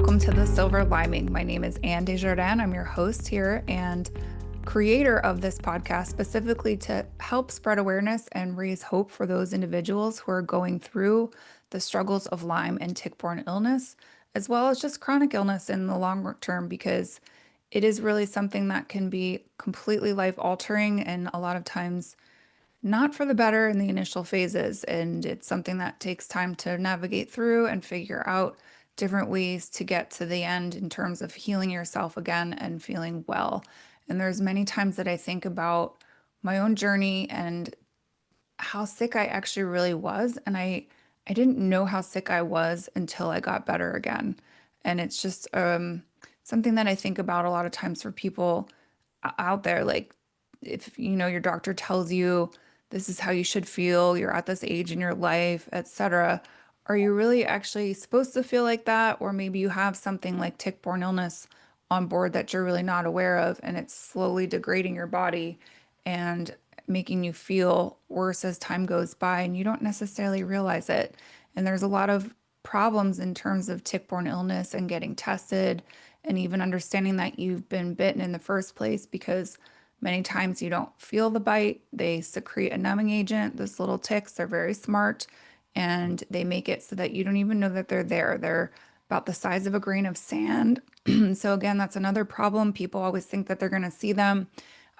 welcome to the Silver Lyming. My name is Anne Desjardins. I'm your host here and creator of this podcast specifically to help spread awareness and raise hope for those individuals who are going through the struggles of Lyme and tick-borne illness, as well as just chronic illness in the long term, because it is really something that can be completely life-altering and a lot of times not for the better in the initial phases. And it's something that takes time to navigate through and figure out different ways to get to the end in terms of healing yourself again and feeling well. And there's many times that I think about my own journey and how sick I actually really was. And I didn't know how sick I was until I got better again. And it's just something that I think about a lot of times for people out there. Like if your doctor tells you this is how you should feel, you're at this age in your life, etc. Are you really actually supposed to feel like that? Or maybe you have something like tick-borne illness on board that you're really not aware of, and it's slowly degrading your body and making you feel worse as time goes by, and you don't necessarily realize it. And there's a lot of problems in terms of tick-borne illness and getting tested and even understanding that you've been bitten in the first place because many times you don't feel the bite. They secrete a numbing agent. Those little ticks, they're very smart and they make it so that you don't even know that they're there. They're about the size of a grain of sand. So again, that's another problem. People always think that they're going to see them.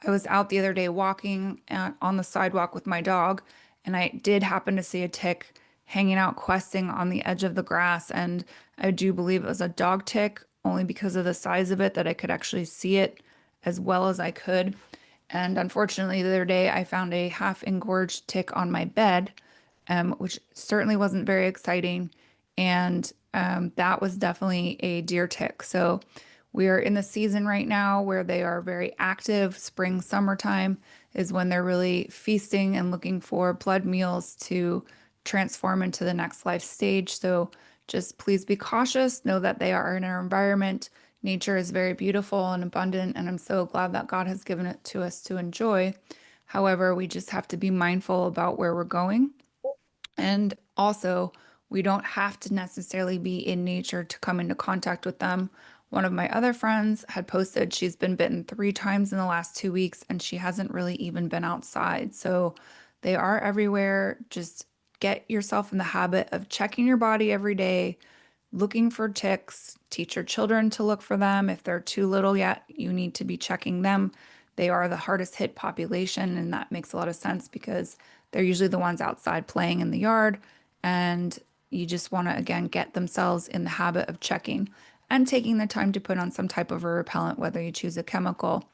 I was out the other day walking on the sidewalk with my dog, and I did happen to see a tick hanging out questing on the edge of the grass. And I do believe it was a dog tick, only because of the size of it that I could actually see it as well as I could. And unfortunately, the other day I found a half engorged tick on my bed, which certainly wasn't very exciting. And that was definitely a deer tick. So we are in the season right now where they are very active. Spring, summertime is when they're really feasting and looking for blood meals to transform into the next life stage. So just please be cautious. Know that they are in our environment. Nature is very beautiful and abundant, and I'm so glad that God has given it to us to enjoy. However, we just have to be mindful about where we're going. And also, we don't have to necessarily be in nature to come into contact with them. One of my other friends had posted she's been bitten 3 times in the last 2 weeks and she hasn't really even been outside. So they are everywhere. Just get yourself in the habit of checking your body every day, looking for ticks, teach your children to look for them. If they're too little yet, you need to be checking them. They are the hardest hit population, and that makes a lot of sense because they're usually the ones outside playing in the yard. And you just want to, again, get themselves in the habit of checking and taking the time to put on some type of a repellent, whether you choose a chemical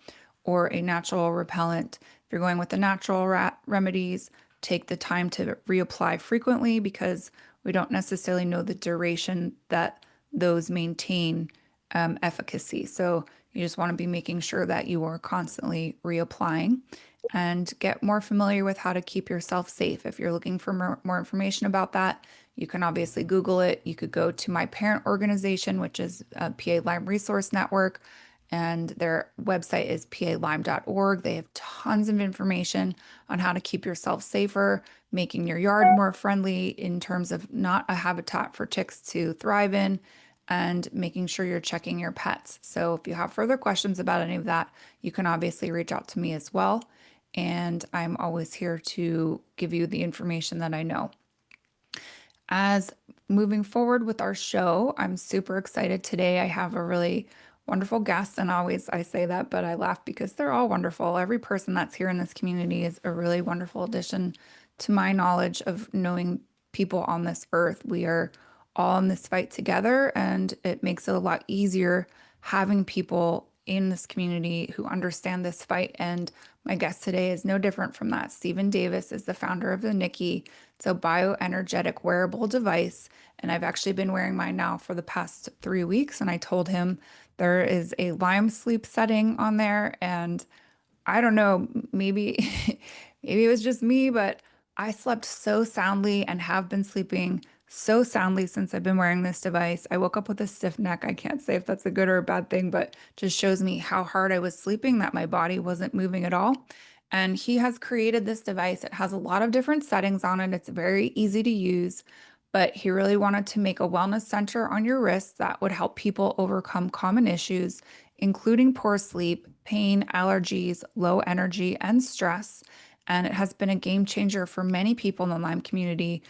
or a natural repellent. If you're going with the natural remedies, take the time to reapply frequently because we don't necessarily know the duration that those maintain efficacy. So you just want to be making sure that you are constantly reapplying and get more familiar with how to keep yourself safe. If you're looking for more information about that, you can obviously Google it. You could go to my parent organization, which is PA Lyme Resource Network, and their website is palyme.org. They have tons of information on how to keep yourself safer, making your yard more friendly in terms of not a habitat for ticks to thrive in, and making sure you're checking your pets. So if you have further questions about any of that, you can obviously reach out to me as well. And I'm always here to give you the information that I know. As moving forward with our show, I'm super excited today. I have a really wonderful guest, and always I say that, but I laugh because they're all wonderful. Every person that's here in this community is a really wonderful addition to my knowledge of knowing people on this earth. We are all in this fight together, and it makes it a lot easier having people in this community who understand this fight. And my guest today is no different from that. Stephen Davis is the founder of the NIKKI. It's a bioenergetic wearable device. And I've actually been wearing mine now for the past 3 weeks. And I told him there is a Lyme sleep setting on there. And I don't know, maybe maybe it was just me, but I slept so soundly and have been sleeping so soundly since I've been wearing this device. I woke up with a stiff neck. I can't say if that's a good or a bad thing, but just shows me how hard I was sleeping, that my body wasn't moving at all. And he has created this device. It has a lot of different settings on it. It's very easy to use, but he really wanted to make a wellness center on your wrist that would help people overcome common issues, including poor sleep, pain, allergies, low energy, and stress. And it has been a game changer for many people in the Lyme community.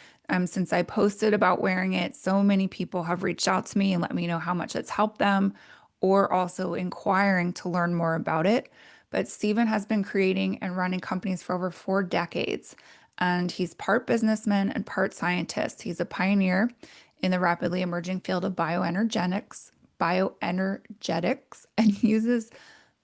Since I posted about wearing it, so many people have reached out to me and let me know how much it's helped them, or also inquiring to learn more about it. But Stephen has been creating and running companies for over 4 decades, and he's part businessman and part scientist. He's a pioneer in the rapidly emerging field of bioenergetics, and uses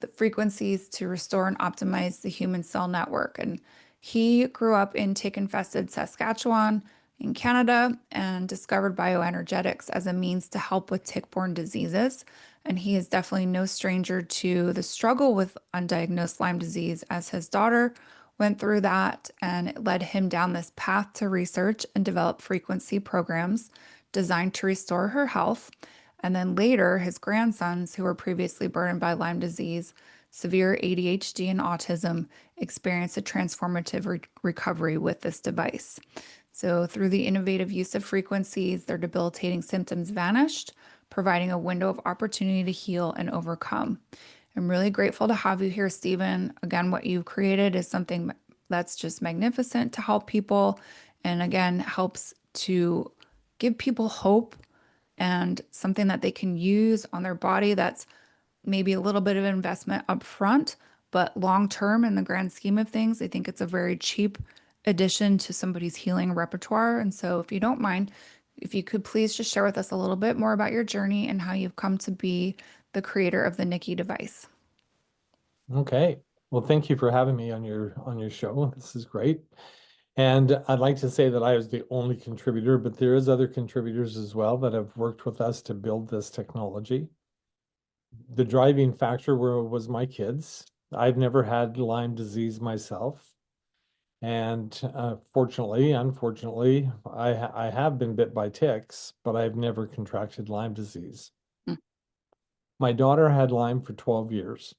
the frequencies to restore and optimize the human cell network. And he grew up in tick-infested Saskatchewan in Canada and discovered bioenergetics as a means to help with tick-borne diseases. And he is definitely no stranger to the struggle with undiagnosed Lyme disease, as his daughter went through that, and it led him down this path to research and develop frequency programs designed to restore her health. And then later, his grandsons, who were previously burdened by Lyme disease, severe ADHD, and autism, experienced a transformative recovery with this device. So, through the innovative use of frequencies, their debilitating symptoms vanished, providing a window of opportunity to heal and overcome. I'm really grateful to have you here, Stephen. Again, what you've created is something that's just magnificent to help people, and again, helps to give people hope and something that they can use on their body that's maybe a little bit of investment up front, but long term in the grand scheme of things, I think it's a very cheap addition to somebody's healing repertoire. And so, if you don't mind, if you could please just share with us a little bit more about your journey and how you've come to be the creator of the NIKKI device. Okay. Well, thank you for having me on your show. This is great. And I'd like to say that I was the only contributor, but there is other contributors as well that have worked with us to build this technology. The driving factor was my kids. I've never had Lyme disease myself. And unfortunately, I have been bit by ticks, but I've never contracted Lyme disease. Mm. My daughter had Lyme for 12 years.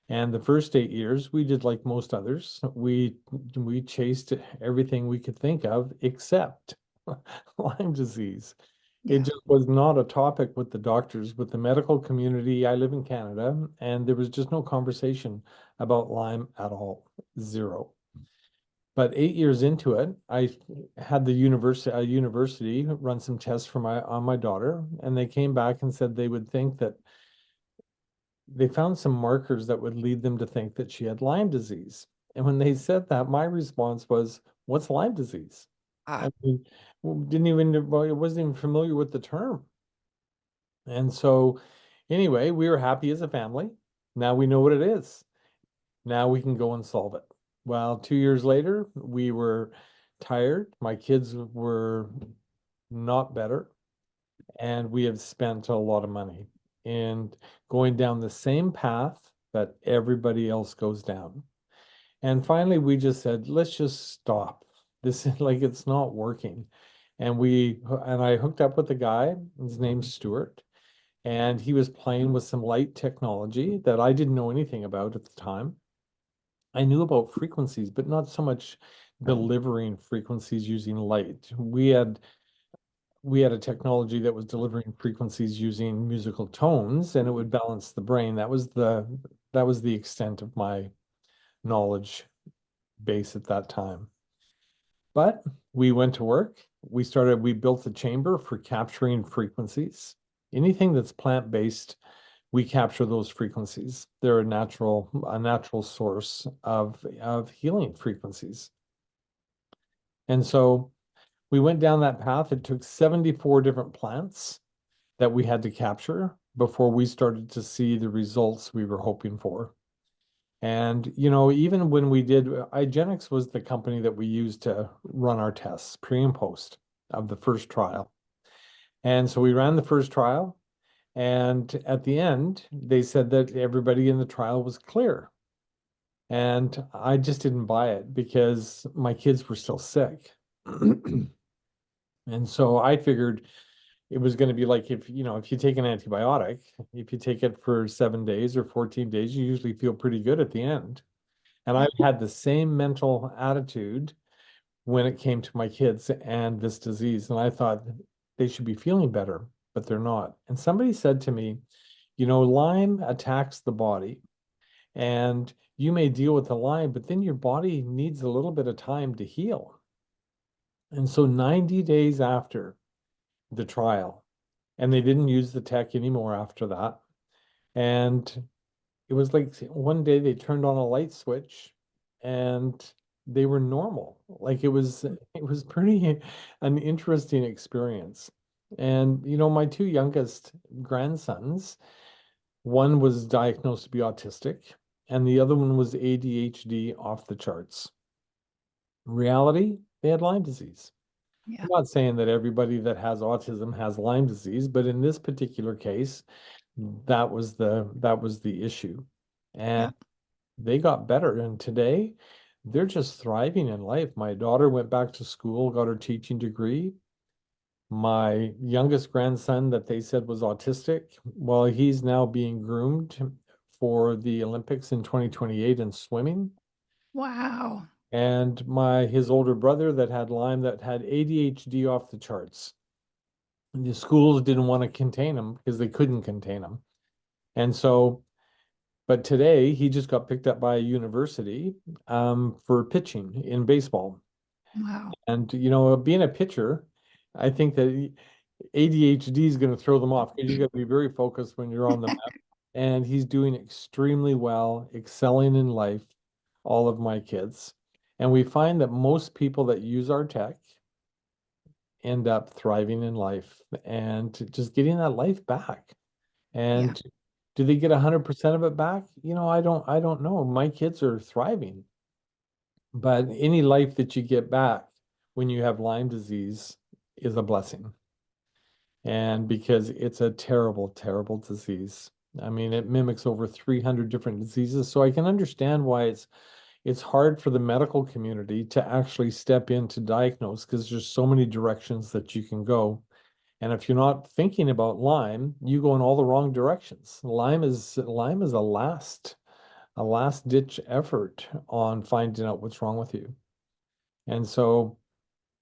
And the first 8 years, we did like most others. We chased everything we could think of except Lyme disease. It Yeah. just was not a topic with the doctors, with the medical community. I live in Canada, and there was just no conversation about Lyme at all. Zero. But 8 years into it, I had the university run some tests for my daughter, and they came back and said they would think that they found some markers that would lead them to think that she had Lyme disease. And when they said that, my response was, "What's Lyme disease?" Ah, I mean, didn't even, well, I wasn't even familiar with the term. And so, anyway, we were happy as a family. Now we know what it is. Now we can go and solve it. Well, 2 years later, we were tired. My kids were not better, and we have spent a lot of money in going down the same path that everybody else goes down. And finally, we just said, let's just stop. This is like it's not working. And I hooked up with a guy, his name's Stuart, and he was playing with some light technology that I didn't know anything about at the time. I knew about frequencies, but not so much delivering frequencies using light. We had a technology that was delivering frequencies using musical tones, and it would balance the brain. That was the extent of my knowledge base at that time. But we went to work. We built a chamber for capturing frequencies. Anything that's plant-based, we capture those frequencies. They're a natural source of healing frequencies. And so we went down that path. It took 74 different plants that we had to capture before we started to see the results we were hoping for. And, even when we did, IGeneX was the company that we used to run our tests, pre and post of the first trial. And so we ran the first trial, and at the end, they said that everybody in the trial was clear. And I just didn't buy it because my kids were still sick. And so I figured it was going to be like if you take an antibiotic, if you take it for 7 days or 14 days, you usually feel pretty good at the end. And yeah. I've had the same mental attitude when it came to my kids and this disease. And I thought they should be feeling better, but they're not. And somebody said to me, Lyme attacks the body, and you may deal with the Lyme, but then your body needs a little bit of time to heal. And so 90 days after the trial, and they didn't use the tech anymore after that. And it was like one day they turned on a light switch and they were normal. Like it was pretty an interesting experience. And my two youngest grandsons, one was diagnosed to be autistic and the other one was ADHD off the charts. In reality, they had Lyme disease. Yeah. I'm not saying that everybody that has autism has Lyme disease, but in this particular case, that was the issue. Yeah. And they got better. And today they're just thriving in life. My daughter went back to school, got her teaching degree. My youngest grandson that they said was autistic, well, he's now being groomed for the Olympics in 2028 in swimming. Wow. And his older brother that had Lyme that had ADHD off the charts. The schools didn't want to contain him because they couldn't contain him. And so, but today he just got picked up by a university for pitching in baseball. Wow. And, being a pitcher, I think that ADHD is going to throw them off because you got to be very focused when you're on the mound. And he's doing extremely well, excelling in life, all of my kids. And we find that most people that use our tech end up thriving in life and just getting that life back. Yeah. And do they get 100% of it back? I don't know. My kids are thriving, but any life that you get back when you have Lyme disease is a blessing. And because it's a terrible, terrible disease. I mean, it mimics over 300 different diseases. So I can understand why it's hard for the medical community to actually step in to diagnose because there's so many directions that you can go. And if you're not thinking about Lyme, you go in all the wrong directions. Lyme is a last ditch effort on finding out what's wrong with you. And so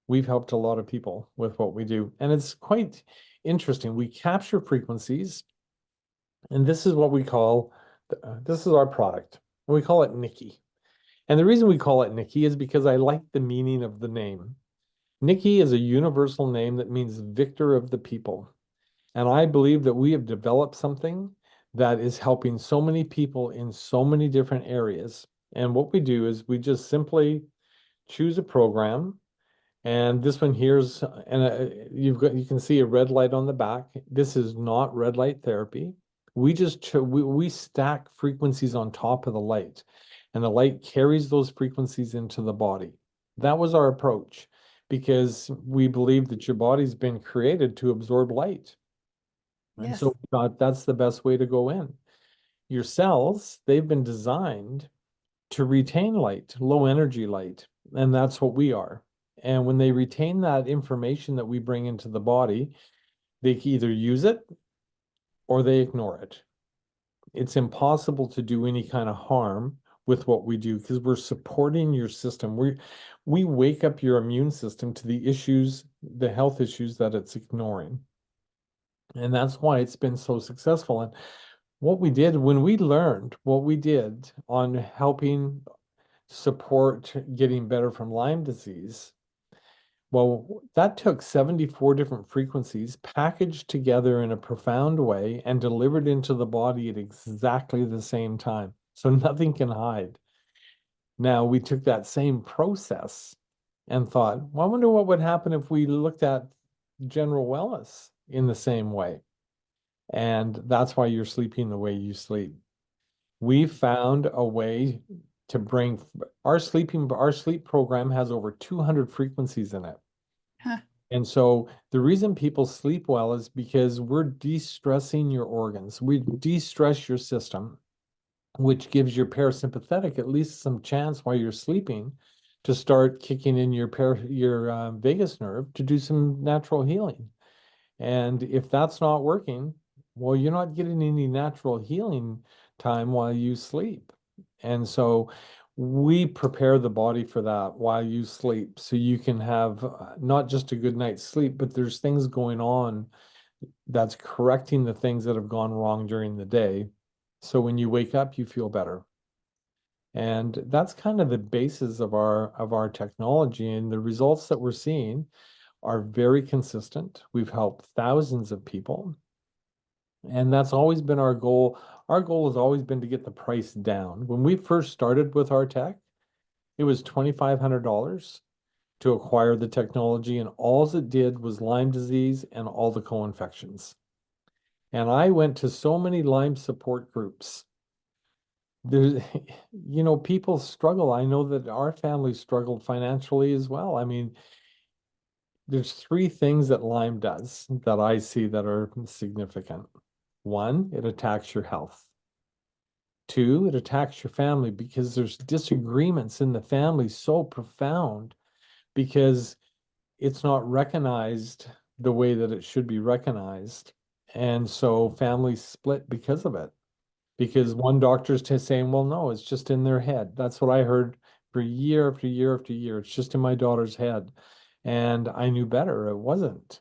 we've helped a lot of people with what we do. And it's quite interesting. We capture frequencies, and this is what we call this is our product. We call it NIKKI. And the reason we call it NIKKI is because I like the meaning of the name. NIKKI is a universal name that means victor of the people. And I believe that we have developed something that is helping so many people in so many different areas. And what we do is we just simply choose a program. And this one here's, and you can see a red light on the back. This is not red light therapy. We stack frequencies on top of the light, and the light carries those frequencies into the body. That was our approach because we believe that your body's been created to absorb light. And so Yes. we thought that's the best way to go in. Your cells, they've been designed to retain light, low energy light, and that's what we are. And when they retain that information that we bring into the body, they can either use it or they ignore it. It's impossible to do any kind of harm with what we do because we're supporting your system. We wake up your immune system to the issues, the health issues that it's ignoring. And that's why it's been so successful. And what we did when we learned what we did on helping support getting better from Lyme disease, well, that took 74 different frequencies packaged together in a profound way and delivered into the body at exactly the same time. So nothing can hide. Now, we took that same process and thought, well, I wonder what would happen if we looked at general wellness in the same way. And that's why you're sleeping the way you sleep. We found a way to bring our sleep program has over 200 frequencies in it. Huh. And so the reason people sleep well is because we're de-stressing your organs. We de-stress your system, which gives your parasympathetic at least some chance while you're sleeping to start kicking in your vagus nerve to do some natural healing. And if that's not working, well, you're not getting any natural healing time while you sleep. And so We prepare the body for that while you sleep, so you can have not just a good night's sleep, but there's things going on that's correcting the things that have gone wrong during the day. So when you wake up, you feel better. And that's kind of the basis of our technology. And the results that we're seeing are very consistent. We've helped thousands of people. And that's always been our goal. Our goal has always been to get the price down. When we first started with our tech, it was $2,500 to acquire the technology, and all it did was Lyme disease and all the co-infections. And I went to so many Lyme support groups. There's, people struggle. I know that our family struggled financially as well. I mean, there's three things that Lyme does that I see that are significant. One, it attacks your health. Two, it attacks your family because there's disagreements in the family so profound because it's not recognized the way that it should be recognized. And so families split because of it. Because one doctor's saying, well, no, it's just in their head. That's what I heard for year after year after year. It's just in my daughter's head. And I knew better. It wasn't.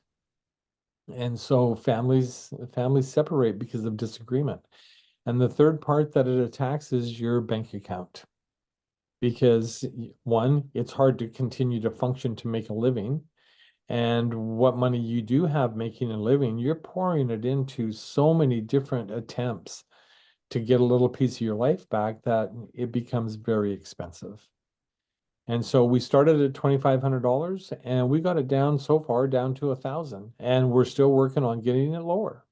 And so families separate because of disagreement. And the third part that it attacks is your bank account. Because one, it's hard to continue to function to make a living. And what money you do have making a living, you're pouring it into so many different attempts to get a little piece of your life back that it becomes very expensive. And so we started at $2,500 and we got it down so far down to 1,000, and we're still working on getting it lower.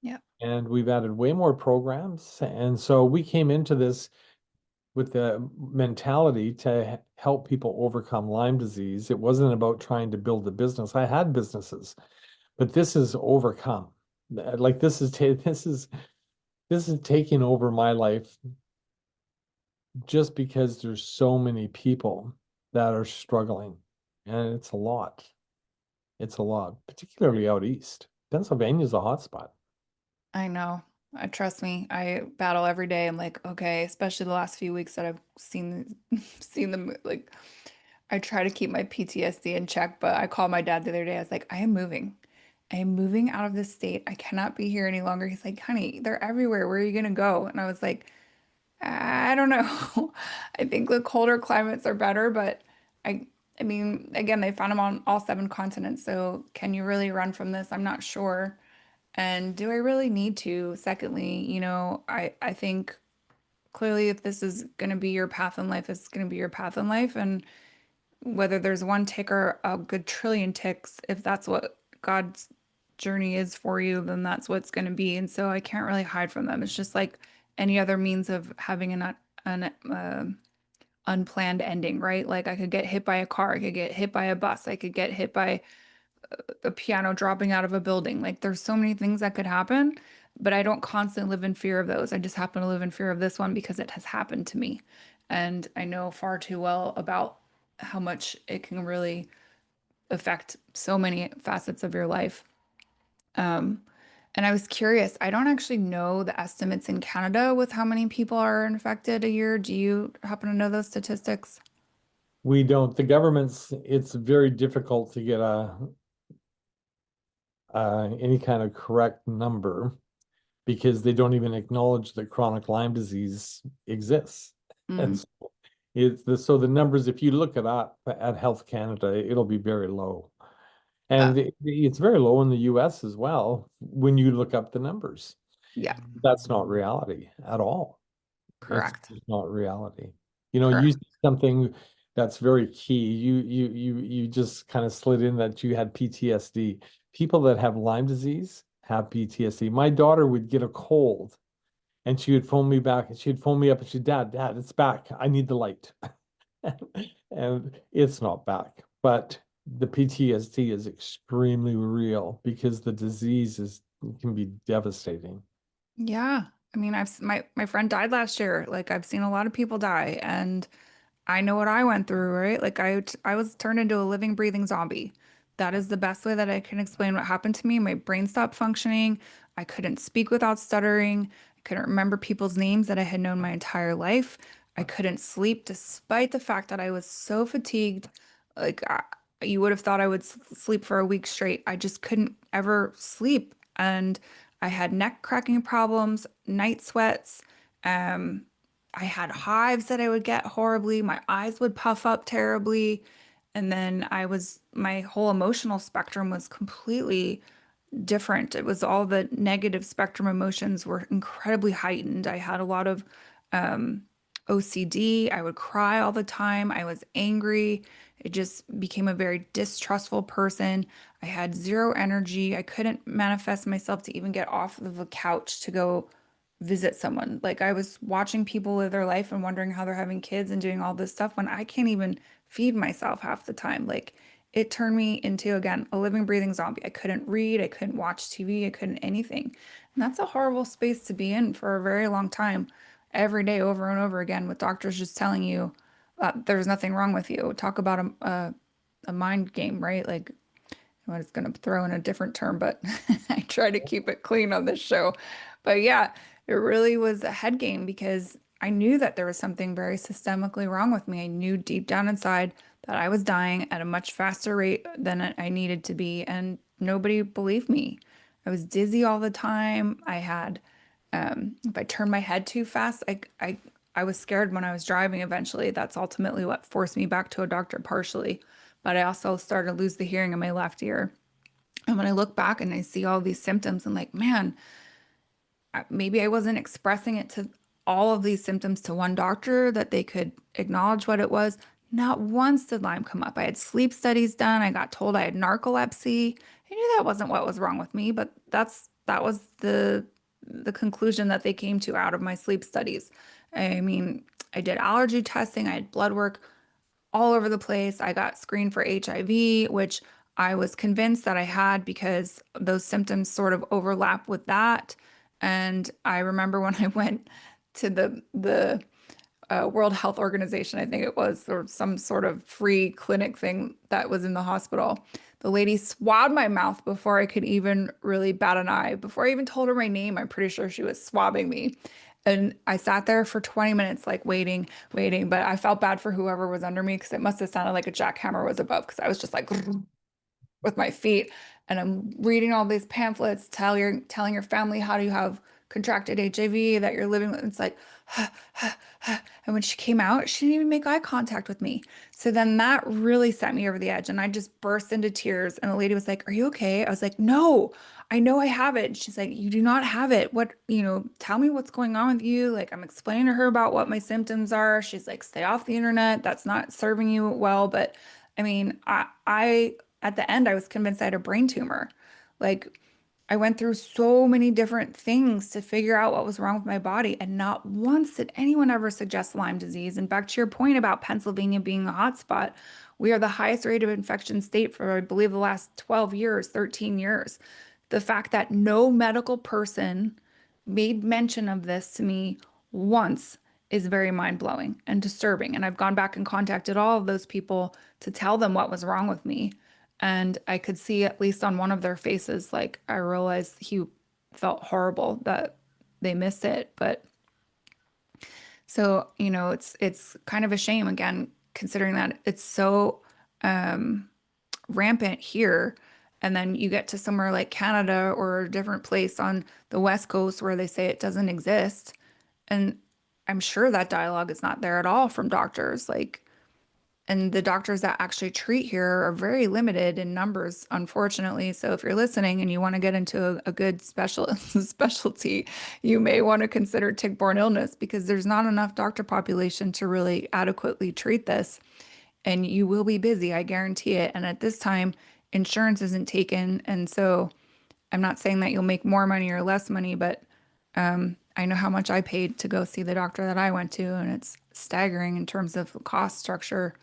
Yeah. And we've added way more programs. And so we came into this with the mentality to help people overcome Lyme disease. It wasn't about trying to build a business. I had businesses, but this is overcome. Like this is taking over my life just because there's so many people that are struggling. And it's a lot. It's a lot, particularly out east. Pennsylvania's a hotspot. I know. Trust me, I battle every day. I'm like, okay, especially the last few weeks that I've seen seen them like I try to keep my PTSD in check, but I called my dad the other day. I was like, I am moving. I am moving out of this state. I cannot be here any longer. He's like, honey, they're everywhere. Where are you gonna go? And I was like, I don't know. I think the colder climates are better, but I I mean, again, they found them on all seven continents. So can you really run from this? I'm not sure. And do I really need to? Secondly, I think clearly if this is going to be your path in life, it's going to be your path in life. And whether there's one tick or a good trillion ticks, if that's what God's journey is for you, then that's what it's going to be. And so I can't really hide from them. It's just like any other means of having an unplanned ending, right? Like I could get hit by a car, I could get hit by a bus, I could get hit by a piano dropping out of a building. Like there's so many things that could happen, but I don't constantly live in fear of those. I just happen to live in fear of this one because it has happened to me. And I know far too well about how much it can really affect so many facets of your life. Um, and I was curious, I don't actually know the estimates in Canada with how many people are infected a year. Do you happen to know those statistics? We don't, the government's, it's very difficult to get any kind of correct number because they don't even acknowledge that chronic Lyme disease exists. And Mm. so so the numbers, if you look it up at Health Canada, it'll be very low. Uh, And it's very low in the US as well when you look up the numbers. yeah, That's not reality at all. It's correct. just not reality. You Correct. see something that's very key. You just kind of slid in that you had PTSD. People that have Lyme disease have PTSD. My daughter would get a cold and she would phone me back and she'd phone me up and she'd, Dad, it's back. I need the light. And it's not back. But the PTSD is extremely real because the disease can be devastating. Yeah. I mean, my friend died last year. Like I've seen a lot of people die and I know what I went through, right? Like I was turned into a living, breathing zombie. That is the best way that I can explain what happened to me. My brain stopped functioning. I couldn't speak without stuttering. I couldn't remember people's names that I had known my entire life. I couldn't sleep despite the fact that I was so fatigued. Like you would have thought I would sleep for a week straight. I just couldn't ever sleep. And I had neck cracking problems, night sweats. Um, I had hives that I would get horribly. My eyes would puff up terribly. And then my whole emotional spectrum was completely different. It was all the negative spectrum emotions were incredibly heightened. I had a lot of um, OCD. I would cry all the time. I was angry. It just became a very distrustful person. I had zero energy. I couldn't manifest myself to even get off of the couch to go visit someone. Like I was watching people live their life and wondering how they're having kids and doing all this stuff when I can't even feed myself half the time. Like it turned me into, again, a living, breathing zombie. I couldn't read, I couldn't watch TV, I couldn't anything. And that's a horrible space to be in for a very long time, every day, over and over again, with doctors just telling you there's nothing wrong with you. Talk about a mind game, right? Like I was going to throw in a different term, but I try to keep it clean on this show. But yeah, it really was a head game because I knew that there was something very systemically wrong with me. I knew deep down inside that I was dying at a much faster rate than I needed to be, and nobody believed me. I was dizzy all the time. If I turned my head too fast, I was scared when I was driving eventually. That's ultimately what forced me back to a doctor partially. But I also started to lose the hearing in my left ear. And when I look back and I see all these symptoms, I'm like, man, maybe I wasn't expressing it to all of these symptoms to one doctor that they could acknowledge what it was. Not once did Lyme come up. I had sleep studies done. I got told I had narcolepsy. I knew that wasn't what was wrong with me, but that was the conclusion that they came to out of my sleep studies. I mean, I did allergy testing, I had blood work all over the place. I got screened for HIV, which I was convinced that I had because those symptoms sort of overlap with that. And I remember when I went to the World Health Organization, I think it was, or some sort of free clinic thing that was in the hospital. The lady swabbed my mouth before I could even really bat an eye. Before I even told her my name, I'm pretty sure she was swabbing me. And I sat there for 20 minutes, like waiting. But I felt bad for whoever was under me because it must have sounded like a jackhammer was above because I was just like with my feet. And I'm reading all these pamphlets, telling your family how do you have contracted HIV that you're living with. It's like, and when she came out, she didn't even make eye contact with me. So then that really set me over the edge. And I just burst into tears. And the lady was like, "Are you okay?" I was like, "No, I know I have it." And she's like, "You do not have it. Tell me what's going on with you." Like, I'm explaining to her about what my symptoms are. She's like, "Stay off the internet. That's not serving you well." But I mean, at the end, I was convinced I had a brain tumor. Like, I went through so many different things to figure out what was wrong with my body, and not once did anyone ever suggest Lyme disease. And back to your point about Pennsylvania being a hotspot, we are the highest rate of infection state for, I believe, the last 12 years, 13 years. The fact that no medical person made mention of this to me once is very mind-blowing and disturbing. And I've gone back and contacted all of those people to tell them what was wrong with me. And I could see, at least on one of their faces, like I realized he felt horrible that they missed it. But so, it's kind of a shame again, considering that it's so rampant here. And then you get to somewhere like Canada or a different place on the West Coast where they say it doesn't exist. And I'm sure that dialogue is not there at all from doctors. Like, and the doctors that actually treat here are very limited in numbers, unfortunately. So if you're listening and you want to get into a good specialty, you may want to consider tick-borne illness because there's not enough doctor population to really adequately treat this. And you will be busy, I guarantee it. And at this time, insurance isn't taken. And so I'm not saying that you'll make more money or less money, but I know how much I paid to go see the doctor that I went to, and it's staggering in terms of the cost structure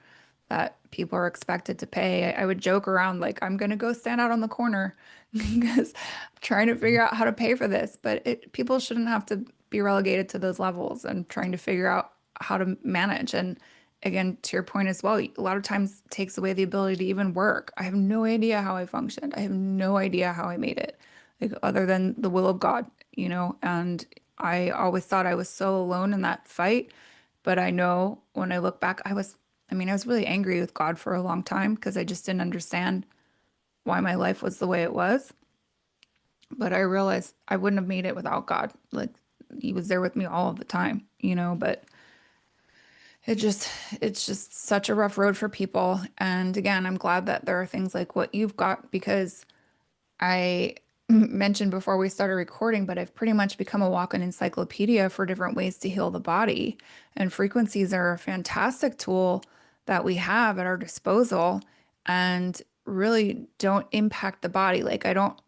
that people are expected to pay. I would joke around like I'm gonna go stand out on the corner because I'm trying to figure out how to pay for this. But people shouldn't have to be relegated to those levels and trying to figure out how to manage. And again, to your point as well, a lot of times it takes away the ability to even work. I have no idea how I functioned. I have no idea how I made it, like other than the will of God, and I always thought I was so alone in that fight. But I know when I look back, I was really angry with God for a long time because I just didn't understand why my life was the way it was. But I realized I wouldn't have made it without God. Like he was there with me all of the time, but it just it's just such a rough road for people. And again, I'm glad that there are things like what you've got because I mentioned before we started recording, but I've pretty much become a walk-in encyclopedia for different ways to heal the body. And frequencies are a fantastic tool that we have at our disposal and really don't impact the body. I don't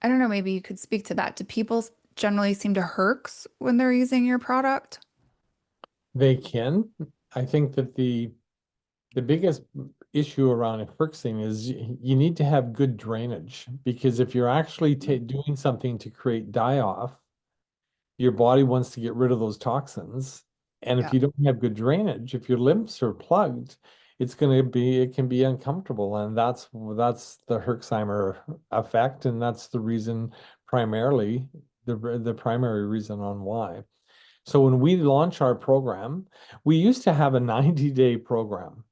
know, maybe you could speak to that. Do people generally seem to herx when they're using your product? They can. I think that the biggest issue around a fixing is you need to have good drainage because if you're actually doing something to create die-off, your body wants to get rid of those toxins. And if Yeah. you don't have good drainage, if your lymphs are plugged, it can be uncomfortable. And that's the Herxheimer effect. And that's the reason primarily, the primary reason on why. So when we launch our program, we used to have a 90-day program.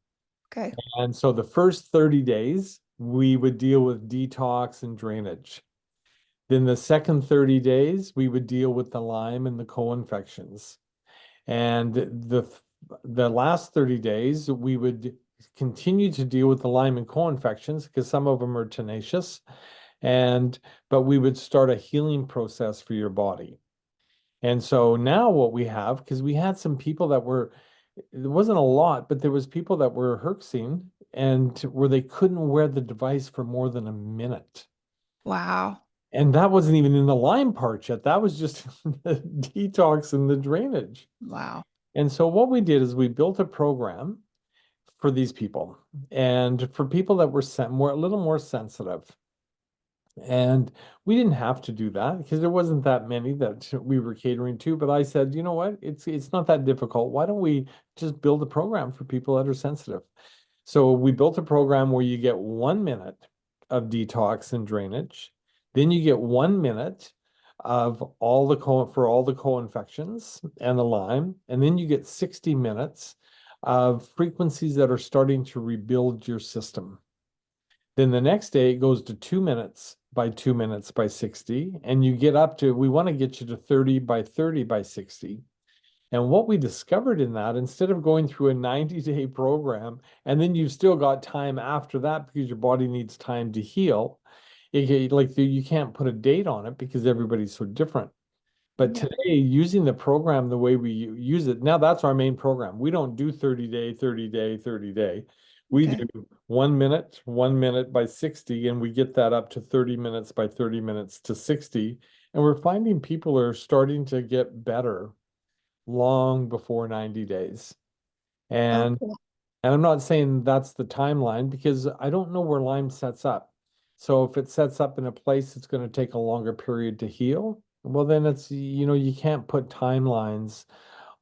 Okay. And so the first 30 days, we would deal with detox and drainage. Then the second 30 days, we would deal with the Lyme and the co-infections. And the last 30 days, we would continue to deal with the Lyme and co-infections because some of them are tenacious. But we would start a healing process for your body. And so now what we have, because we had some people that were, there wasn't a lot, but there was people that were herxing and where they couldn't wear the device for more than a minute. Wow. And that wasn't even in the Lyme part yet. That was just the detox and the drainage. Wow. And so what we did is we built a program for these people and for people that were a little more sensitive. And we didn't have to do that because there wasn't that many that we were catering to. But I said, you know what? It's not that difficult. Why don't we just build a program for people that are sensitive? So we built a program where you get 1 minute of detox and drainage. Then you get 1 minute of for all the co-infections and the Lyme. And then you get 60 minutes of frequencies that are starting to rebuild your system. Then the next day it goes to 2 minutes by 2 minutes by 60. And you get up to, we want to get you to 30 by 30 by 60. And what we discovered in that, instead of going through a 90-day program, and then you've still got time after that because your body needs time to heal, you can't put a date on it because everybody's so different. But Yeah. today, using the program the way we use it, now that's our main program. We don't do 30 day, 30 day, 30 day. We Okay. do 1 minute, 1 minute by 60, and we get that up to 30 minutes by 30 minutes to 60. And we're finding people are starting to get better long before 90 days. Oh, And cool. and I'm not saying that's the timeline because I don't know where Lyme sets up. So if it sets up in a place it's going to take a longer period to heal, well, then you can't put timelines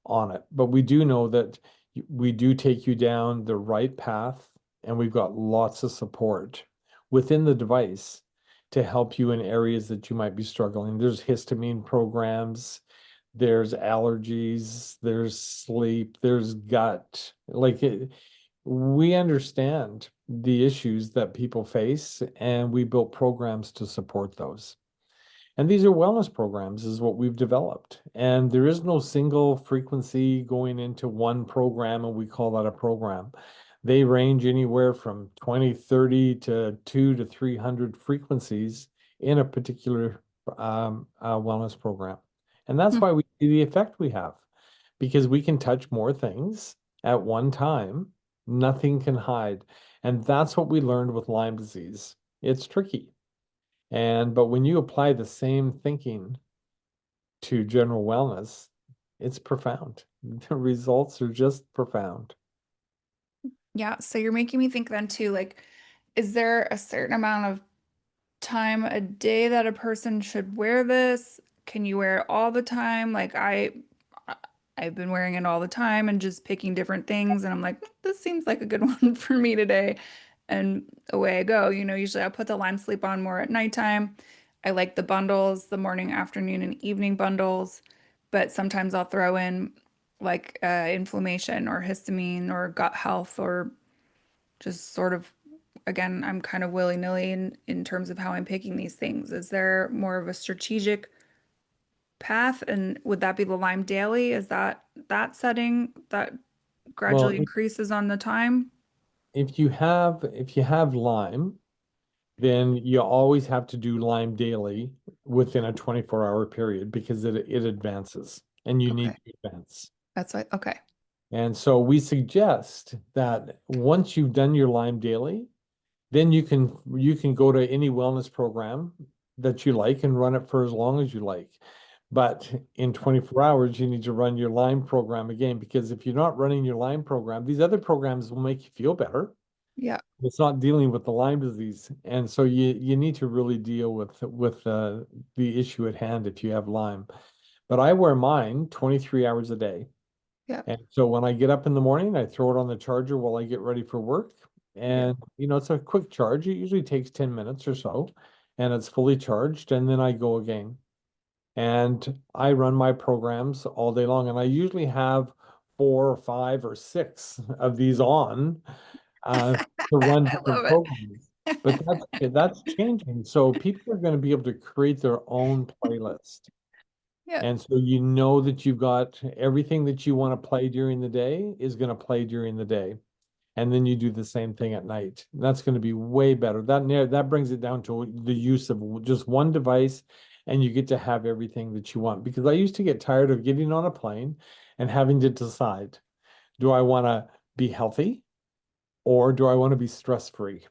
on it. But we do know that we do take you down the right path, and we've got lots of support within the device to help you in areas that you might be struggling. There's histamine programs, there's allergies, there's sleep, there's gut. We understand the issues that people face, and we built programs to support those. And these are wellness programs, is what we've developed. And there is no single frequency going into one program, and we call that a program. They range anywhere from 20, 30 to 2 to 300 frequencies in a particular wellness program. And that's Hmm. why we see the effect we have, because we can touch more things at one time. Nothing can hide. And that's what we learned with Lyme disease. It's tricky. But when you apply the same thinking to general wellness, it's profound. The results are just profound. Yeah. So you're making me think then too, like, is there a certain amount of time a day that a person should wear this? Can you wear it all the time? I've been wearing it all the time and just picking different things and I'm like, this seems like a good one for me today. And away I go. Usually I'll put the Lime Sleep on more at nighttime. I like the bundles, the morning, afternoon, and evening bundles, but sometimes I'll throw in like inflammation or histamine or gut health or just sort of, again, I'm kind of willy-nilly in terms of how I'm picking these things. Is there more of a strategic path? And would that be the Lyme Daily? Is that setting that Well, gradually increases on the time? if you have Lyme, then you always have to do Lyme daily within a 24-hour period because it advances and you need Okay. to advance. That's like, okay. And so we suggest that once you've done your Lyme daily, then you can go to any wellness program that you like and run it for as long as you like. But in 24 hours, you need to run your Lyme program again because if you're not running your Lyme program, these other programs will make you feel better. Yeah. It's not dealing with the Lyme disease, and so you need to really deal with the issue at hand if you have Lyme. But I wear mine 23 hours a day. Yeah. And so when I get up in the morning, I throw it on the charger while I get ready for work. Yeah. And, it's a quick charge. It usually takes 10 minutes or so, and it's fully charged. And then I go again. And I run my programs all day long. And I usually have 4 or 5 or 6 of these on uh, to run I different love it. programs. But that's changing. So people are going to be able to create their own playlist. Yeah. And so you know that you've got everything that you want to play during the day is going to play during the day. And then you do the same thing at night. And that's going to be way better. That brings it down to the use of just one device and you get to have everything that you want. Because I used to get tired of getting on a plane and having to decide, do I want to be healthy or do I want to be stress-free?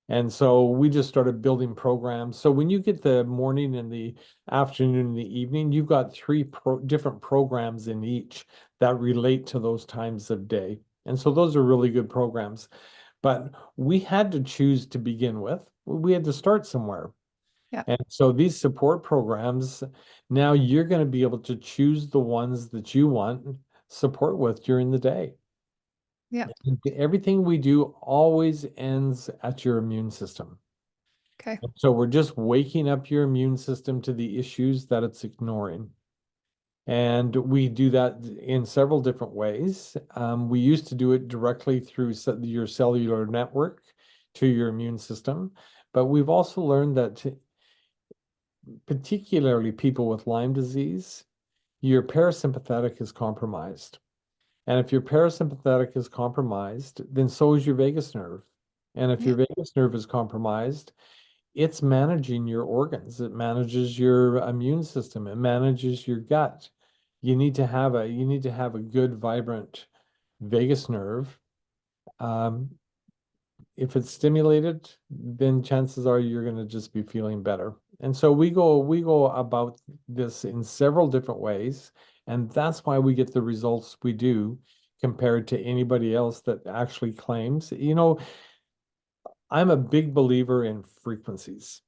And so we just started building programs. So when you get the morning and the afternoon and the evening, you've got three different programs in each that relate to those times of day. And so those are really good programs. But we had to choose to begin with. We had to start somewhere. Yeah. And so these support programs, now you're going to be able to choose the ones that you want support with during the day. Yeah. Everything we do always ends at your immune system. Okay. So we're just waking up your immune system to the issues that it's ignoring. And we do that in several different ways. We used to do it directly through your cellular network to your immune system. But we've also learned that particularly people with Lyme disease, your parasympathetic is compromised. And if your parasympathetic is compromised, then so is your vagus nerve. And if Yeah. your vagus nerve is compromised, it's managing your organs. It manages your immune system. It manages your gut. You need to have a good, vibrant vagus nerve. Um, if it's stimulated, then chances are you're going to just be feeling better. And so we go about this in several different ways, and that's why we get the results we do compared to anybody else that actually claims. I'm a big believer in frequencies.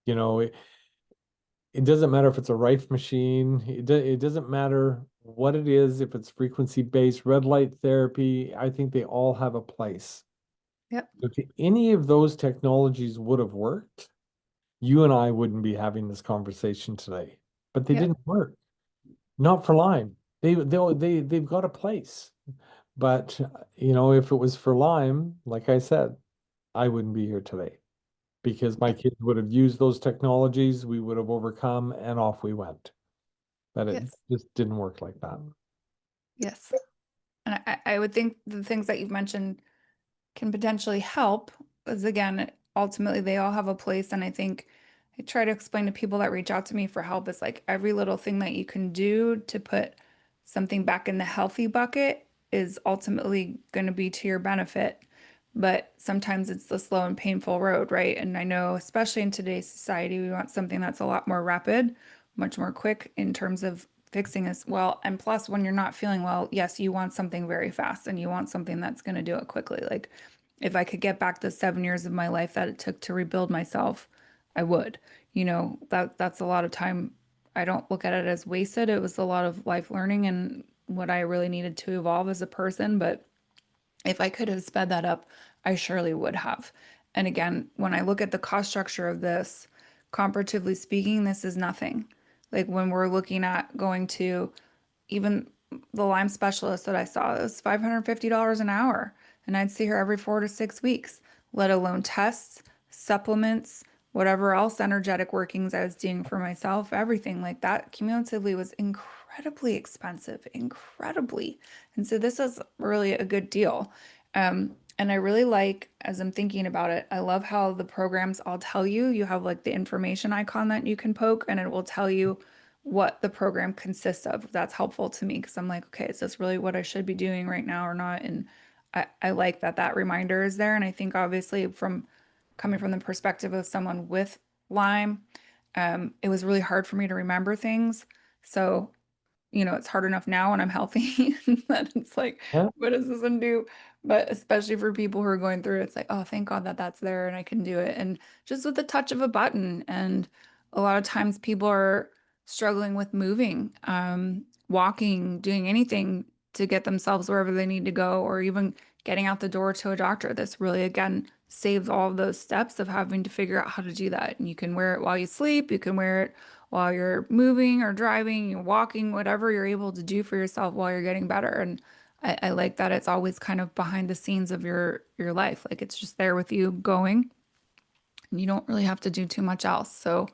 You know, it doesn't matter if it's a Rife machine, it doesn't matter what it is, if it's frequency based, red light therapy, I think they all have a place. Yep. If any of those technologies would have worked, you and I wouldn't be having this conversation today. But they Yep. didn't work. Not for Lyme. They've got a place. But if it was for Lyme, like I said, I wouldn't be here today because my kids would have used those technologies, we would have overcome, and off we went. But it Yes. just didn't work like that. Yes. And I would think the things that you've mentioned can potentially help, because again, ultimately they all have a place. And I think I try to explain to people that reach out to me for help is like every little thing that you can do to put something back in the healthy bucket is ultimately going to be to your benefit. But sometimes it's the slow and painful road, right? And I know, especially in today's society, we want something that's a lot more rapid, much more quick in terms of fixing as well. And plus, when you're not feeling well, yes, you want something very fast and you want something that's going to do it quickly. Like if I could get back the 7 years of my life that it took to rebuild myself, I would. That's a lot of time. I don't look at it as wasted. It was a lot of life learning and what I really needed to evolve as a person. But if I could have sped that up, I surely would have. And again, when I look at the cost structure of this, comparatively speaking, this is nothing. Like when we're looking at going to even the Lyme specialist that I saw, it was $550 an hour. And I'd see her every 4 to 6 weeks, let alone tests, supplements, whatever else energetic workings I was doing for myself, everything like that cumulatively was incredibly expensive, incredibly. And so this is really a good deal. And I really like, as I'm thinking about it, I love how the programs all tell you, you have like the information icon that you can poke and it will tell you what the program consists of. That's helpful to me because I'm like, okay, is this really what I should be doing right now or not? And I like that that reminder is there. And I think obviously from coming from the perspective of someone with Lyme, it was really hard for me to remember things. So it's hard enough now when I'm healthy that it's like, Yeah. what does this one do? But especially for people who are going through it, it's like, oh, thank God that that's there and I can do it. And just with the touch of a button. And a lot of times people are struggling with moving, walking, doing anything to get themselves wherever they need to go, or even getting out the door to a doctor. This really, again, saves all of those steps of having to figure out how to do that. And you can wear it while you sleep, you can wear it while you're moving or driving, you're walking, whatever you're able to do for yourself while you're getting better. And I like that it's always kind of behind the scenes of your life. Like it's just there with you going, and you don't really have to do too much else. So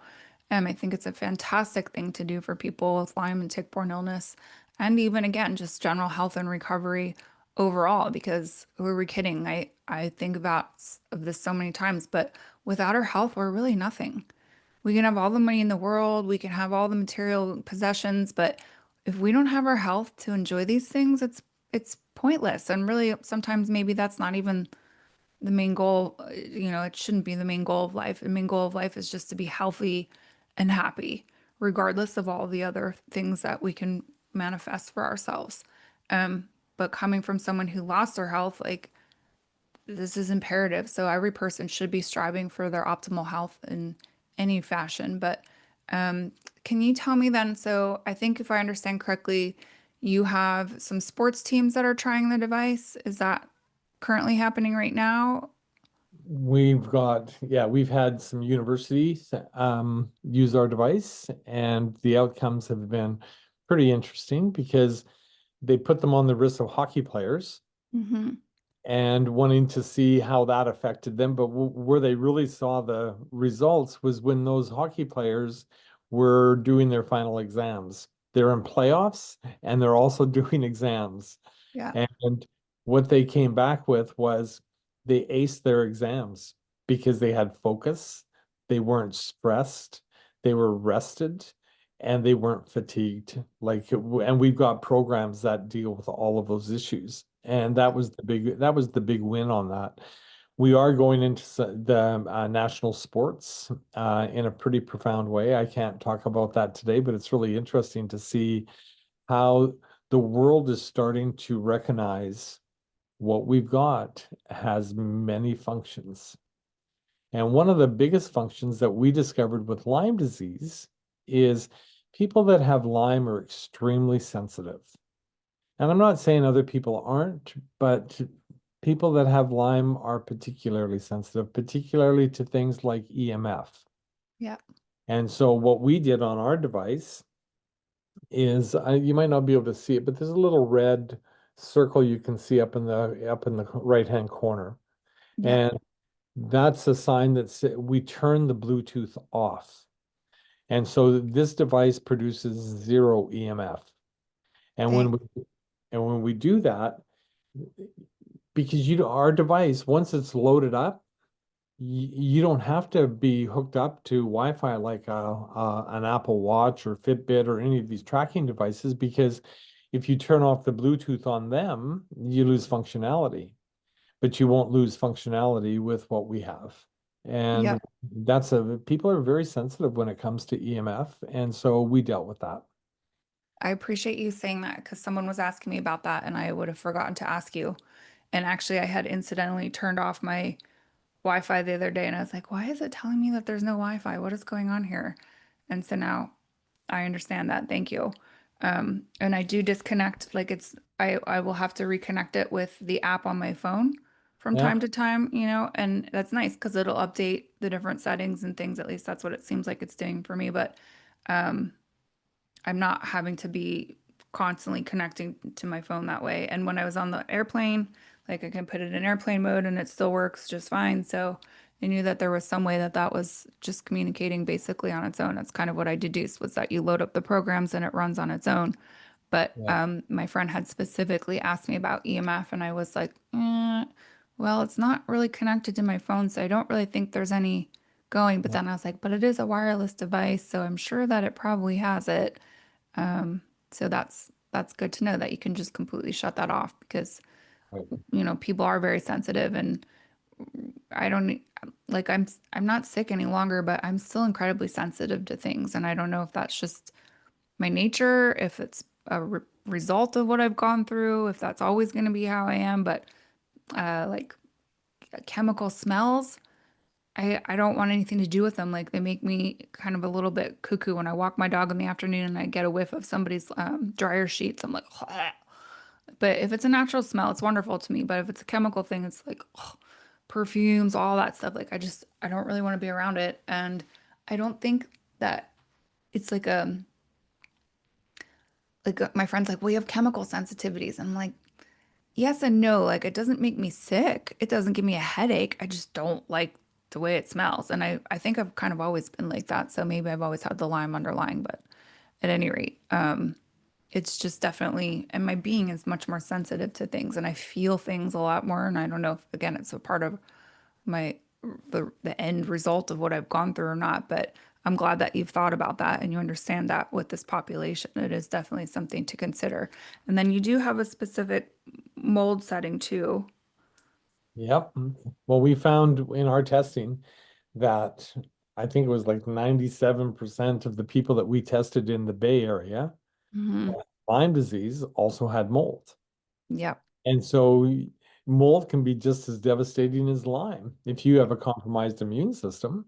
I think it's a fantastic thing to do for people with Lyme and tick-borne illness, and even again, just general health and recovery overall. Because who are we kidding? I think about of this so many times, but without our health, we're really nothing. We can have all the money in the world, we can have all the material possessions, but if we don't have our health to enjoy these things, it's pointless. And really, sometimes maybe that's not even the main goal. It shouldn't be the main goal of life. The main goal of life is just to be healthy and happy, regardless of all the other things that we can manifest for ourselves. But coming from someone who lost their health, like this is imperative. So every person should be striving for their optimal health in any fashion. But can you tell me then? So I think if I understand correctly, you have some sports teams that are trying the device. Is that currently happening right now? We've had some universities use our device, and the outcomes have been pretty interesting because they put them on the wrists of hockey players Hmm. and wanting to see how that affected them. But where they really saw the results was when those hockey players were doing their final exams. They're in playoffs and they're also doing exams. Yeah. And what they came back with was they aced their exams because they had focus, they weren't stressed, they were rested, and they weren't fatigued. And we've got programs that deal with all of those issues. And that was the big win on that. We are going into the national sports in a pretty profound way. I can't talk about that today, but it's really interesting to see how the world is starting to recognize what we've got has many functions. And one of the biggest functions that we discovered with Lyme disease is people that have Lyme are extremely sensitive. And I'm not saying other people aren't, but people that have Lyme are particularly sensitive, particularly to things like EMF. Yeah. And so what we did on our device is you might not be able to see it, but there's a little red circle you can see up in the right-hand corner. Yeah. And that's a sign that we turn the Bluetooth off. And so this device produces zero EMF. And when Thank. we and when we do that, because our device, once it's loaded up, you don't have to be hooked up to Wi-Fi like an Apple Watch or Fitbit or any of these tracking devices, because if you turn off the Bluetooth on them, you lose functionality, but you won't lose functionality with what we have. And Yep. people are very sensitive when it comes to EMF, and so we dealt with that. I appreciate you saying that because someone was asking me about that and I would have forgotten to ask you. And actually, I had incidentally turned off my Wi-Fi the other day and I was like, why is it telling me that there's no Wi-Fi? What is going on here? And so now I understand that. Thank you. And I do disconnect, like I will have to reconnect it with the app on my phone from Yeah. time to time, and that's nice because it'll update the different settings and things. At least that's what it seems like it's doing for me. But um, I'm not having to be constantly connecting to my phone that way. And when I was on the airplane, like I can put it in airplane mode and it still works just fine. So I knew that there was some way that that was just communicating basically on its own. That's kind of what I deduced was that you load up the programs and it runs on its own. But Yeah. my friend had specifically asked me about EMF, and I was like, well, it's not really connected to my phone, so I don't really think there's any going. But Yeah. then I was like, but it is a wireless device, so I'm sure that it probably has it. Um, so that's good to know that you can just completely shut that off because, Right. people are very sensitive, and I don't like I'm not sick any longer, but I'm still incredibly sensitive to things, and I don't know if that's just my nature, if it's a result of what I've gone through, if that's always going to be how I am, but like chemical smells, I don't want anything to do with them. Like they make me kind of a little bit cuckoo when I walk my dog in the afternoon and I get a whiff of somebody's dryer sheets. I'm like, but if it's a natural smell, it's wonderful to me. But if it's a chemical thing, it's like perfumes, all that stuff. Like I don't really want to be around it. And I don't think that it's like my friend's like, well, you have chemical sensitivities. And I'm like, yes and no. Like it doesn't make me sick. It doesn't give me a headache. I just don't like the way it smells. And I think I've kind of always been like that. So maybe I've always had the Lyme underlying, but at any rate, it's just definitely, and my being is much more sensitive to things and I feel things a lot more. And I don't know if, again, it's a part of my the end result of what I've gone through or not, but I'm glad that you've thought about that and you understand that with this population. It is definitely something to consider. And then you do have a specific mold setting too. Yep. Well, we found in our testing that I think it was like 97% of the people that we tested in the Bay Area, Hmm. Lyme disease also had mold. Yep. And so mold can be just as devastating as Lyme if you have a compromised immune system.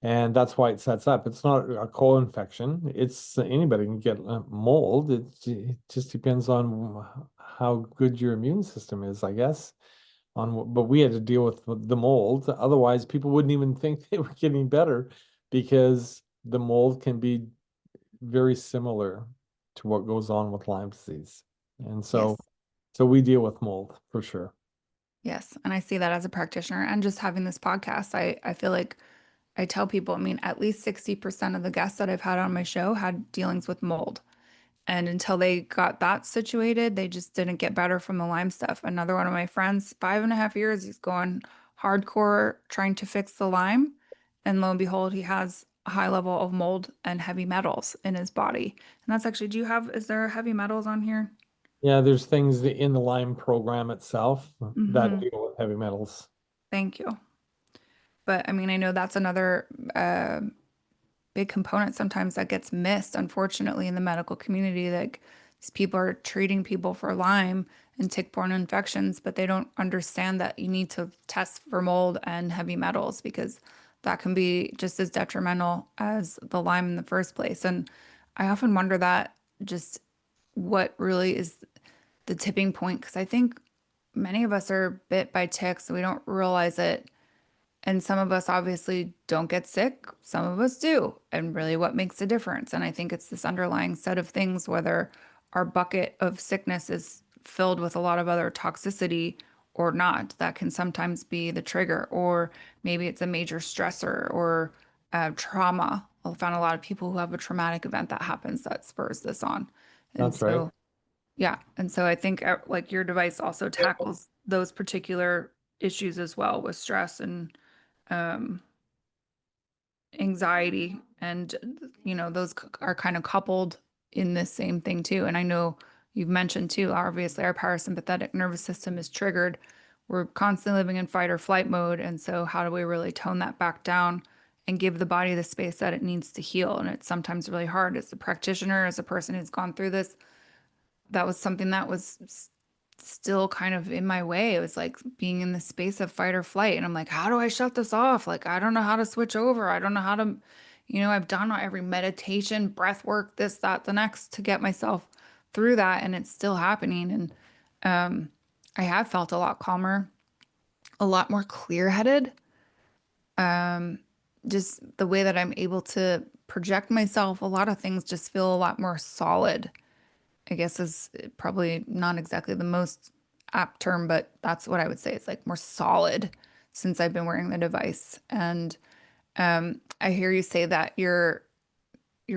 And that's why it sets up. It's not a co-infection. It's anybody can get mold. It just depends on how good your immune system is, I guess. But we had to deal with the mold. Otherwise, people wouldn't even think they were getting better because the mold can be very similar to what goes on with Lyme disease. And so, Yes. so we deal with mold for sure. Yes. And I see that as a practitioner and just having this podcast, I feel like I tell people, I mean, at least 60% of the guests that I've had on my show had dealings with mold. And until they got that situated, they just didn't get better from the Lyme stuff. Another one of my friends, 5.5 years, he's going hardcore trying to fix the Lyme. And lo and behold, he has a high level of mold and heavy metals in his body. And that's actually, is there heavy metals on here? Yeah, there's things in the Lyme program itself that Hmm. deal with heavy metals. Thank you. But I mean, I know that's another big component sometimes that gets missed, unfortunately, in the medical community. Like these people are treating people for Lyme and tick-borne infections, but they don't understand that you need to test for mold and heavy metals because that can be just as detrimental as the Lyme in the first place. And I often wonder that just what really is the tipping point, because I think many of us are bit by ticks, and we don't realize it and some of us obviously don't get sick, some of us do. And really, what makes a difference? And I think it's this underlying set of things, whether our bucket of sickness is filled with a lot of other toxicity or not, that can sometimes be the trigger. Or maybe it's a major stressor or trauma. I found a lot of people who have a traumatic event that happens that spurs this on. And That's right. so, yeah. And so I think like your device also tackles those particular issues as well with stress and um, anxiety and those are kind of coupled in this same thing too. And I know you've mentioned too, obviously our parasympathetic nervous system is triggered. We're constantly living in fight or flight mode. And so how do we really tone that back down and give the body the space that it needs to heal? And it's sometimes really hard as a practitioner, as a person who's gone through this. That was something that was still kind of in my way. It was like being in the space of fight or flight. And I'm like, how do I shut this off? Like, I don't know how to switch over. I don't know how to, I've done every meditation, breath work, this, that, the next to get myself through that. And it's still happening. And I have felt a lot calmer, a lot more clear-headed. Just the way that I'm able to project myself, a lot of things just feel a lot more solid. I guess is probably not exactly the most apt term, but that's what I would say. It's like more solid since I've been wearing the device. And I hear you say that your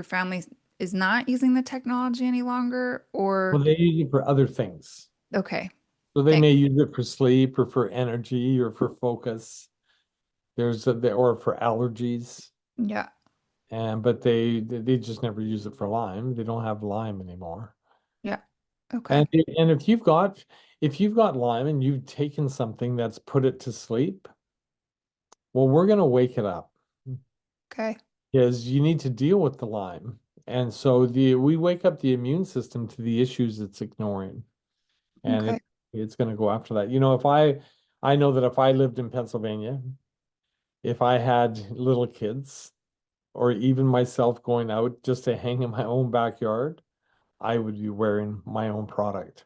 family is not using the technology any longer, or Well, they use it for other things. okay, So they thanks. may use it for sleep or for energy or for focus. Or for allergies. Yeah, And but they just never use it for Lyme. They don't have Lyme anymore. yeah, okay, And if you've got Lyme and you've taken something that's put it to sleep, well, we're gonna wake it up okay, because you need to deal with the Lyme. And so the we wake up the immune system to the issues it's ignoring. And okay. it's gonna go after that. If I know that if I lived in Pennsylvania, if I had little kids, or even myself going out just to hang in my own backyard, I would be wearing my own product.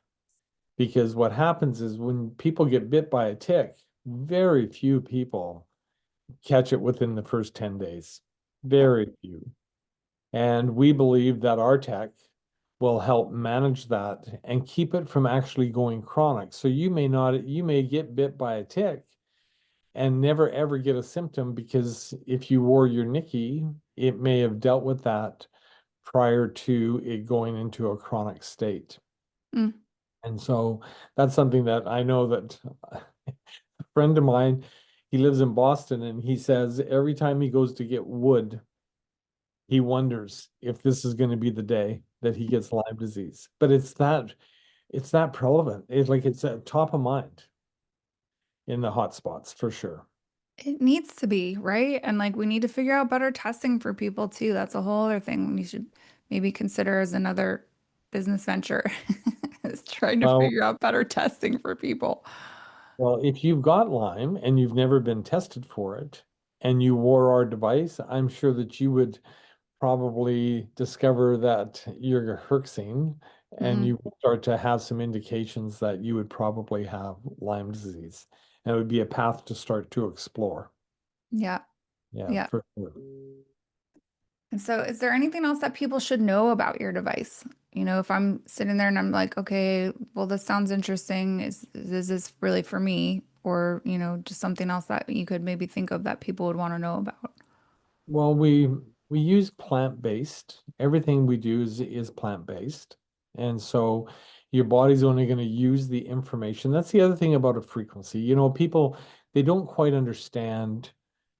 Because what happens is when people get bit by a tick, very few people catch it within the first 10 days. Yep. Very few. And we believe that our tech will help manage that and keep it from actually going chronic. So you may get bit by a tick and never ever get a symptom because if you wore your NIKKI, it may have dealt with that prior to it going into a chronic state. Mm, And so that's something that I know that a friend of mine, he lives in Boston, and he says every time he goes to get wood, he wonders if this is going to be the day that he gets Lyme disease. But it's that prevalent. It's top of mind in the hot spots for sure. it needs to be, right? And like we need to figure out better testing for people too. That's a whole other thing we should maybe consider as another business venture is trying to Well, figure out better testing for people. well, if you've got Lyme and you've never been tested for it and you wore our device, I'm sure that you would probably discover that you're herxing and Mm, you would start to have some indications that you would probably have Lyme disease. And it would be a path to start to explore. yeah, Yeah, yeah. for sure. And so, is there anything else that people should know about your device? If I'm sitting there and I'm like, okay, well, this sounds interesting. Is this really for me? Or, just something else that you could maybe think of that people would want to know about. Well, we use plant-based. Everything we do is plant-based. And so your body's only going to use the information. That's the other thing about a frequency. People they don't quite understand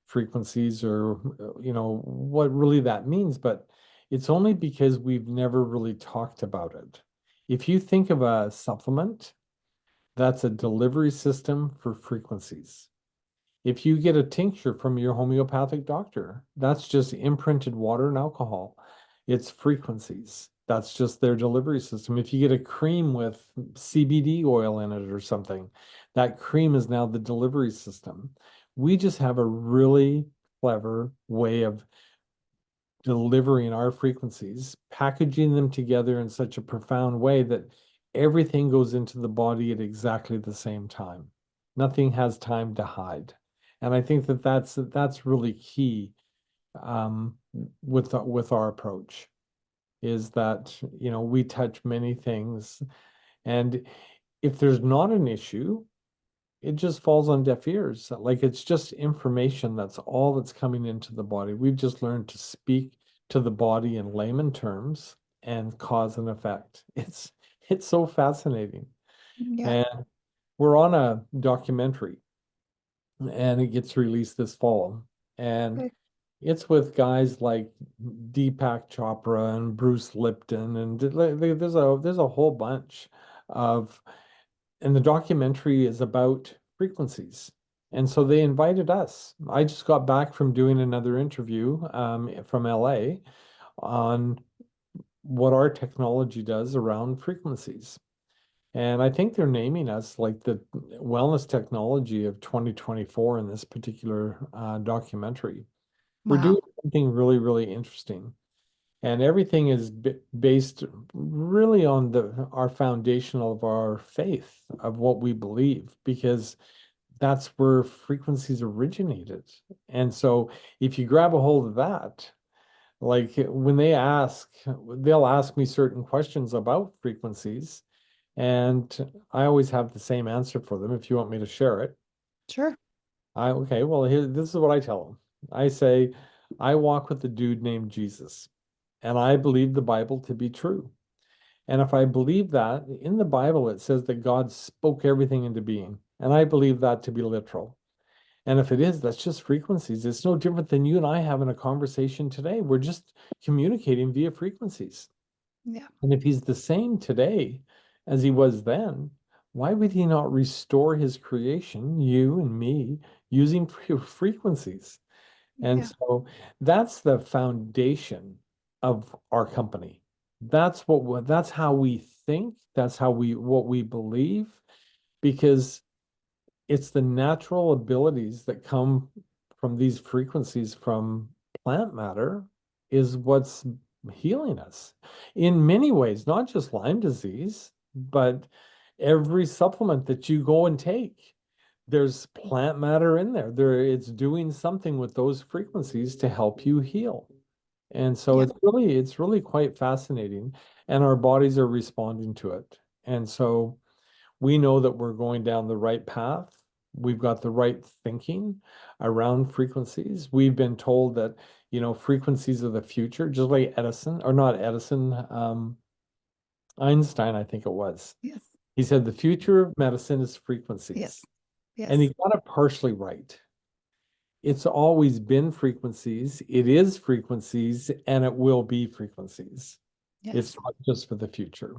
frequencies or what really that means, but it's only because we've never really talked about it. If you think of a supplement, that's a delivery system for frequencies. If you get a tincture from your homeopathic doctor, that's just imprinted water and alcohol. It's frequencies. That's just their delivery system. If you get a cream with CBD oil in it or something, that cream is now the delivery system. We just have a really clever way of delivering our frequencies, packaging them together in such a profound way that everything goes into the body at exactly the same time. Nothing has time to hide. And I think that that's really key with our approach is that we touch many things, and if there's not an issue, it just falls on deaf ears. Like it's just information. That's all that's coming into the body. We've just learned to speak to the body in layman terms and cause and effect. It's so fascinating. Yeah. And we're on a documentary and it gets released this fall. And Okay. it's with guys like Deepak Chopra and Bruce Lipton and there's a whole bunch of and the documentary is about frequencies. And so they invited us. I just got back from doing another interview from LA on what our technology does around frequencies. And I think they're naming us like the wellness technology of 2024 in this particular documentary. We're doing Wow. something really, really interesting. And everything is based really on our foundation of our faith of what we believe, because that's where frequencies originated. And so if you grab a hold of that, Like when they'll ask me certain questions about frequencies, and I always have the same answer for them if you want me to share it. Sure. Okay, well, this is what I tell them. I say, I walk with a dude named Jesus, and I believe the Bible to be true. And if I believe that, in the Bible, it says that God spoke everything into being. And I believe that to be literal. And if it is, that's just frequencies. It's no different than you and I having a conversation today. We're just communicating via frequencies. Yeah. And if he's the same today as he was then, why would he not restore his creation, you and me, using frequencies? And Yeah. so that's the foundation of our company. That's how we think, that's how we what we believe, because it's the natural abilities that come from these frequencies from plant matter is what's healing us in many ways, not just Lyme disease, but every supplement that you go and take. There's plant matter in there. It's doing something with those frequencies to help you heal. And so Yeah. it's really quite fascinating, and our bodies are responding to it. And so we know that we're going down the right path. We've got the right thinking around frequencies. We've been told that, frequencies are the future, just like Edison, or not Edison, Einstein, I think it was. Yes. He said the future of medicine is frequencies. Yes. And Yes. he got it partially right. It's always been frequencies, it is frequencies, and it will be frequencies. It's Yes. not just for the future.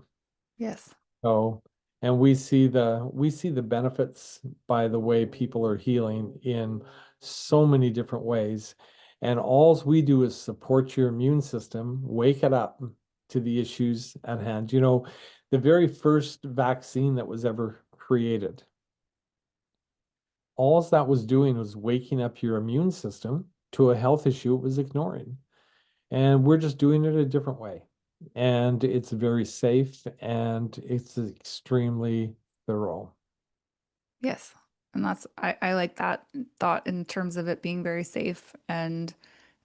Yes. So, and we see the benefits by the way people are healing in so many different ways. And all we do is support your immune system, wake it up to the issues at hand. The very first vaccine that was ever created, all that was doing was waking up your immune system to a health issue it was ignoring. And we're just doing it a different way. And it's very safe and it's extremely thorough. Yes. And I like that thought in terms of it being very safe. And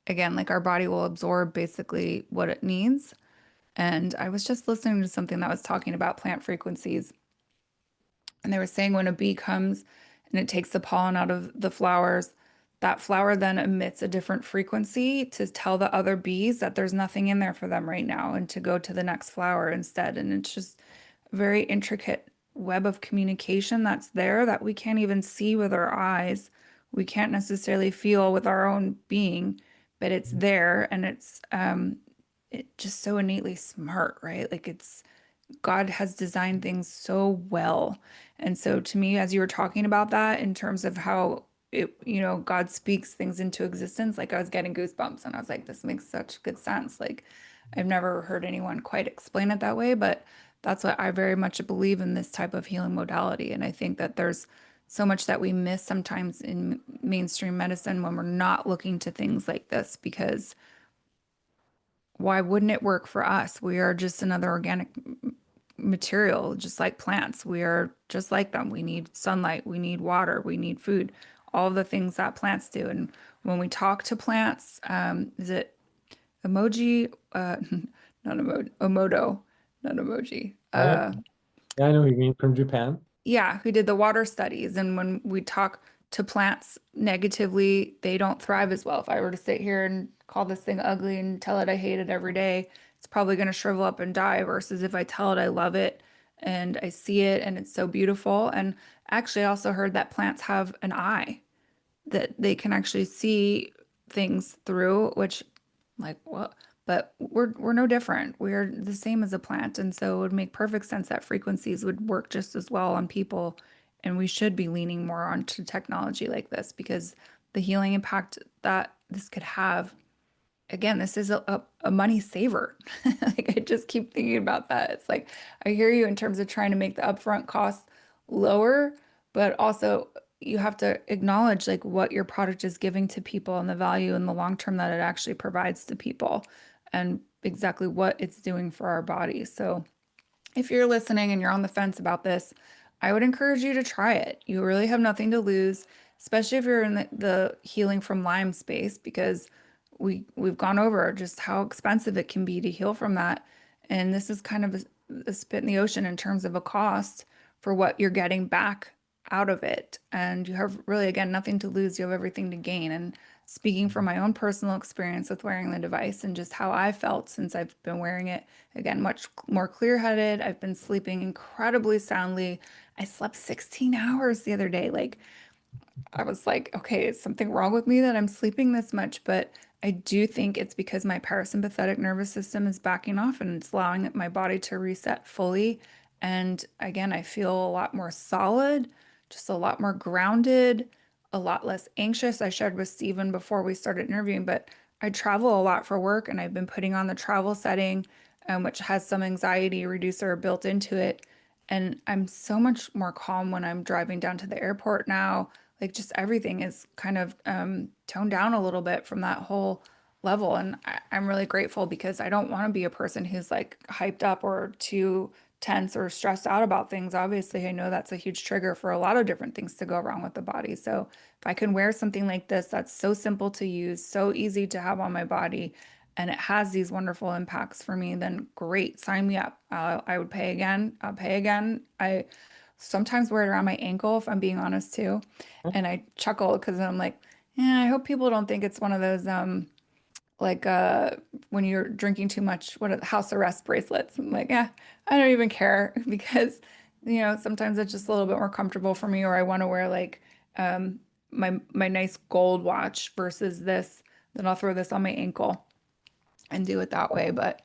again, like our body will absorb basically what it needs. And I was just listening to something that was talking about plant frequencies. And they were saying when a bee comes and it takes the pollen out of the flowers, that flower then emits a different frequency to tell the other bees that there's nothing in there for them right now and to go to the next flower instead. And it's just a very intricate web of communication that's there that we can't even see with our eyes. We can't necessarily feel with our own being, but it's there and it just so innately smart, right? Like it's God has designed things so well. And so to me, as you were talking about that in terms of how God speaks things into existence, like I was getting goosebumps and I was like, this makes such good sense. Like I've never heard anyone quite explain it that way, but that's what I very much believe in this type of healing modality. And I think that there's so much that we miss sometimes in mainstream medicine when we're not looking to things like this because why wouldn't it work for us? We are just another organic material, just like plants. We are just like them. We need sunlight, we need water, we need food, all the things that plants do. And when we talk to plants, is it emoji? Not emoji, omodo, not emoji. Yeah, yeah, I know who you mean from Japan. Yeah, who did the water studies. And when we talk to plants negatively, they don't thrive as well. If I were to sit here and call this thing ugly and tell it I hate it every day, it's probably going to shrivel up and die. Versus if I tell it I love it and I see it and it's so beautiful. And actually, I also heard that plants have an eye that they can actually see things through, which like what? But we're no different. We're the same as a plant, and so it would make perfect sense that frequencies would work just as well on people, and we should be leaning more onto technology like this because the healing impact that this could have again, this is a money saver. Like I just keep thinking about that. It's like I hear you in terms of trying to make the upfront costs lower, but also you have to acknowledge like what your product is giving to people and the value in the long term that it actually provides to people and exactly what it's doing for our bodies. So if you're listening and you're on the fence about this, I would encourage you to try it. You really have nothing to lose, especially if you're in the healing from Lyme space, because we've gone over just how expensive it can be to heal from that. And this is kind of a spit in the ocean in terms of a cost for what you're getting back out of it. And you have really, again, nothing to lose. You have everything to gain. And speaking from my own personal experience with wearing the device and just how I felt since I've been wearing it, again, much more clear-headed. I've been sleeping incredibly soundly. I slept 16 hours the other day. Like, I was like, okay, is something wrong with me that I'm sleeping this much? But I do think it's because my parasympathetic nervous system is backing off and it's allowing my body to reset fully. And again, I feel a lot more solid, just a lot more grounded, a lot less anxious. I shared with Steven before we started interviewing, but I travel a lot for work and I've been putting on the travel setting, which has some anxiety reducer built into it. And I'm so much more calm when I'm driving down to the airport now. Like just everything is kind of toned down a little bit from that whole level. And I'm really grateful because I don't want to be a person who's like hyped up or too tense or stressed out about things. Obviously, I know that's a huge trigger for a lot of different things to go wrong with the body. So if I can wear something like this that's so simple to use, so easy to have on my body, and it has these wonderful impacts for me, then great, sign me up. I would pay again. I'll pay again. I sometimes wear it around my ankle if I'm being honest too. And I chuckle because I'm like, yeah, I hope people don't think it's one of those like when you're drinking too much, what are the house arrest bracelets? I'm like, yeah, I don't even care because sometimes it's just a little bit more comfortable for me, or I want to wear like my nice gold watch versus this, then I'll throw this on my ankle and do it that way. But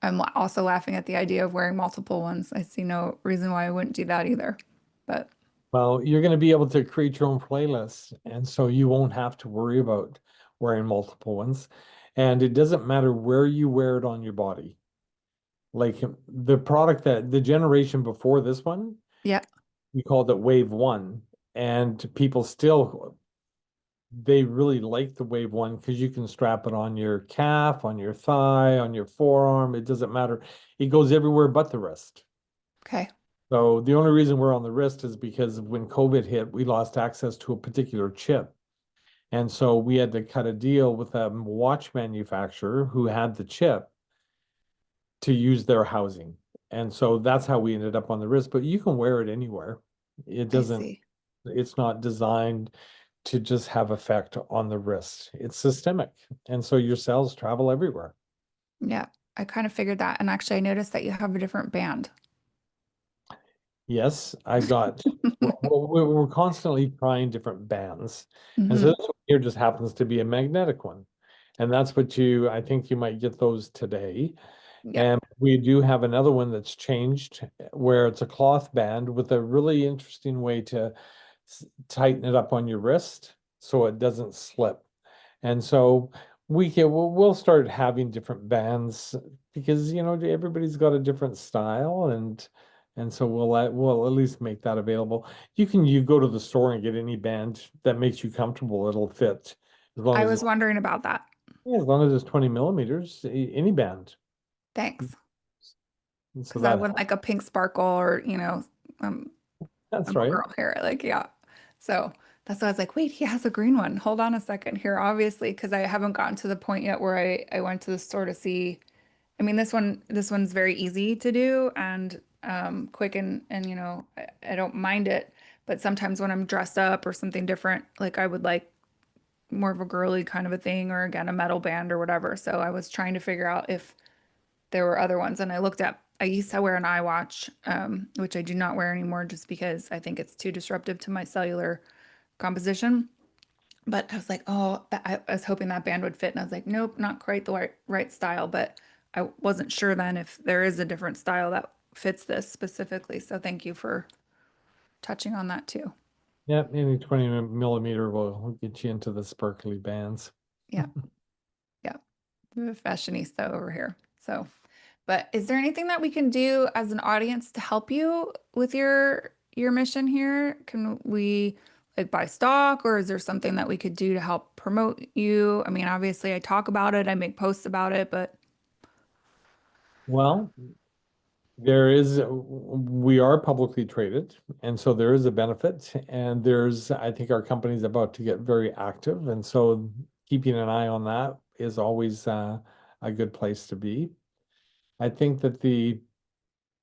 I'm also laughing at the idea of wearing multiple ones. I see no reason why I wouldn't do that either. But Well, you're going to be able to create your own playlist, and so you won't have to worry about wearing multiple ones. And it doesn't matter where you wear it on your body. Like the product that the generation before this one, yeah, we called it Wave One, and people still they really like the Wave One because you can strap it on your calf, on your thigh, on your forearm. It doesn't matter. It goes everywhere but the wrist. okay, So the only reason we're on the wrist is because when COVID hit, we lost access to a particular chip. And so we had to cut a deal with a watch manufacturer who had the chip to use their housing. And so that's how we ended up on the wrist, but you can wear it anywhere. It I doesn't, see. it's not designed to just have effect on the wrist. It's systemic. And so your cells travel everywhere. Yeah, I kind of figured that. And actually, I noticed that you have a different band. Yes, I got, we're constantly trying different bands. And so Hmm. this one here just happens to be a magnetic one. And that's what I think you might get those today. Yeah, And we do have another one that's changed where it's a cloth band with a really interesting way to tighten it up on your wrist so it doesn't slip. And so we'll start having different bands because everybody's got a different style and so we'll at least make that available. You go to the store and get any band that makes you comfortable, it'll fit as long I as was wondering about that. yeah, as long as it's 20 millimeters, any band. Thanks. And so Because I that wouldn't like a pink sparkle or, um, that's I'm a right. girl here. Like, yeah. So that's why I was like, wait, he has a green one. Hold on a second here, obviously, because I haven't gotten to the point yet where I went to the store to see. I mean, this one's very easy to do and quick and I don't mind it. But sometimes when I'm dressed up or something different, like I would like more of a girly kind of a thing or again a metal band or whatever. So I was trying to figure out if there were other ones and I used to wear an iWatch, which I do not wear anymore just because I think it's too disruptive to my cellular composition. But I was like, oh, I was hoping that band would fit. And I was like, nope, not quite the right style. But I wasn't sure then if there is a different style that fits this specifically. So thank you for touching on that too. Yeah, any 20 millimeter will get you into the sparkly bands. Yeah. Yeah. I'm a fashionista over here. So, but is there anything that we can do as an audience to help you with your mission here? Can we like buy stock or is there something that we could do to help promote you? I mean, obviously I talk about it, I make posts about it, but Well, we are publicly traded, and so there is a benefit. And I think our company's about to get very active, and so keeping an eye on that. is always a good place to be. I think that the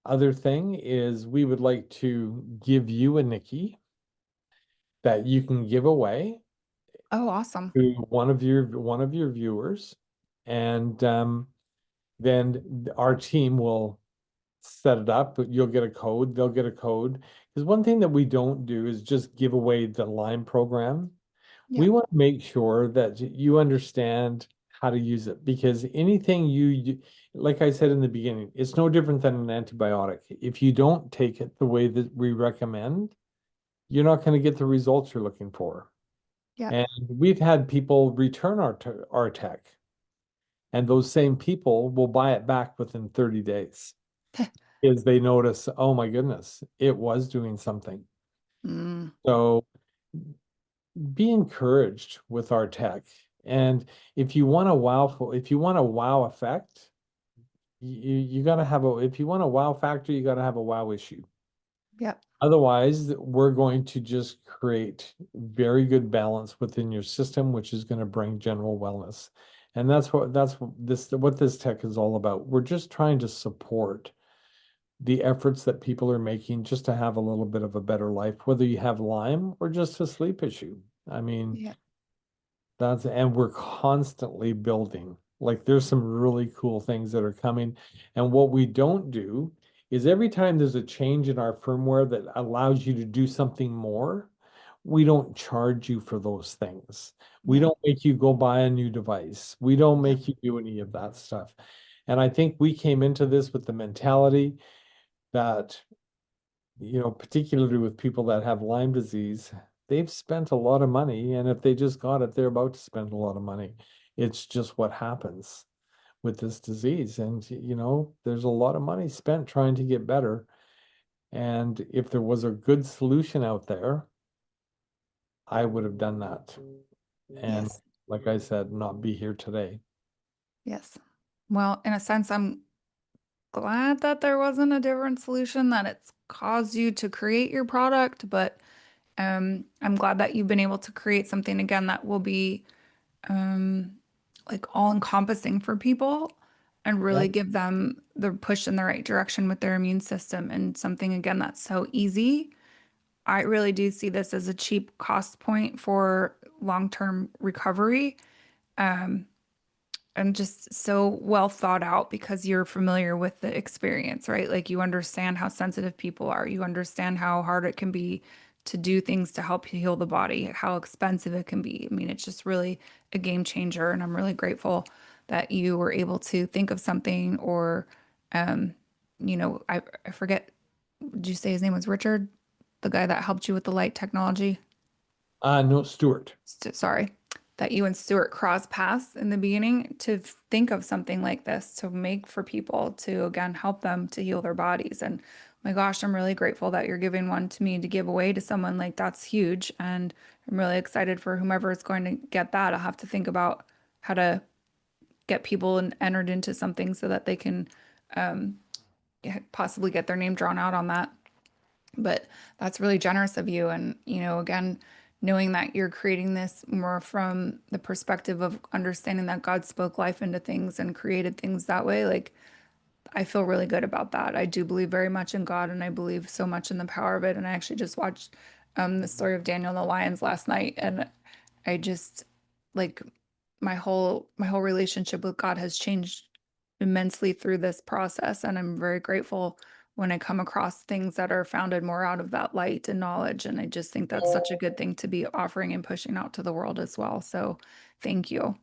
other thing is we would like to give you a NIKKI that you can give away Oh, awesome. to one of your viewers, and then our team will set it up. But you'll get a code. They'll get a code. Because one thing that we don't do is just give away the Lyme program. Yeah. We want to make sure that you understand how to use it because anything like I said in the beginning, it's no different than an antibiotic. If you don't take it the way that we recommend, you're not going to get the results you're looking for. Yeah. And we've had people return our tech, and those same people will buy it back within 30 days because they notice, oh my goodness, it was doing something. Mm, So be encouraged with our tech. And if you want a wow effect, you got to have if you want a wow factor, you got to have a wow issue. yeah. Otherwise, we're going to just create very good balance within your system, which is going to bring general wellness. And what this tech is all about. We're just trying to support the efforts that people are making just to have a little bit of a better life, whether you have Lyme or just a sleep issue. I mean, Yeah. and we're constantly building. Like there's some really cool things that are coming. And what we don't do is every time there's a change in our firmware that allows you to do something more, we don't charge you for those things. We Yeah. don't make you go buy a new device. We don't Yeah. make you do any of that stuff. And I think we came into this with the mentality that particularly with people that have Lyme disease, they've spent a lot of money. And if they just got it, they're about to spend a lot of money. It's just what happens with this disease. And, there's a lot of money spent trying to get better. And if there was a good solution out there, I would have done that. And Yes. like I said, not be here today. Yes. Well, in a sense, I'm glad that there wasn't a different solution, that it's caused you to create your product, but I'm glad that you've been able to create something again that will be um, like all encompassing for people and Yeah. really give them the push in the right direction with their immune system and something again that's so easy. I really do see this as a cheap cost point for long-term recovery. Um, and just so well thought out because you're familiar with the experience, right? Like you understand how sensitive people are. You understand how hard it can be to do things to help heal the body, how expensive it can be. I mean, it's just really a game changer. And I'm really grateful that you were able to think of something or, um, I forget, did you say his name was Richard? The guy that helped you with the light technology? No, Stuart. Sorry, that you and Stuart crossed paths in the beginning to think of something like this to make for people to again help them to heal their bodies. And my gosh, I'm really grateful that you're giving one to me to give away to someone. Like that's huge. And I'm really excited for whomever is going to get that. I'll have to think about how to get people entered into something so that they can um, possibly get their name drawn out on that. But that's really generous of you. And, again, knowing that you're creating this more from the perspective of understanding that God spoke life into things and created things that way, like I feel really good about that. I do believe very much in God and I believe so much in the power of it. And I actually just watched the story of Daniel and the lions last night. And I just like my whole relationship with God has changed immensely through this process. And I'm very grateful when I come across things that are founded more out of that light and knowledge. And I just think that's such a good thing to be offering and pushing out to the world as well. So thank you.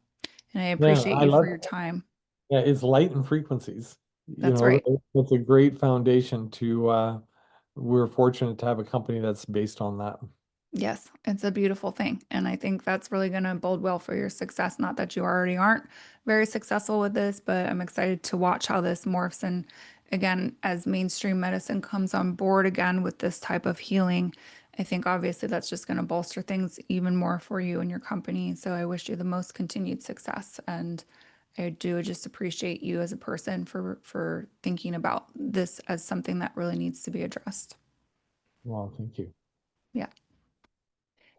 And I Yeah, appreciate I you for love your time. Yeah, it's light and frequencies. That's right. That's a great foundation to we're fortunate to have a company that's based on that. Yes, it's a beautiful thing. And I think that's really going to bode well for your success. Not that you already aren't very successful with this, but I'm excited to watch how this morphs. And again, as mainstream medicine comes on board again with this type of healing, I think obviously that's just going to bolster things even more for you and your company. So I wish you the most continued success. And I do just appreciate you as a person for thinking about this as something that really needs to be addressed. Well, thank you. Yeah.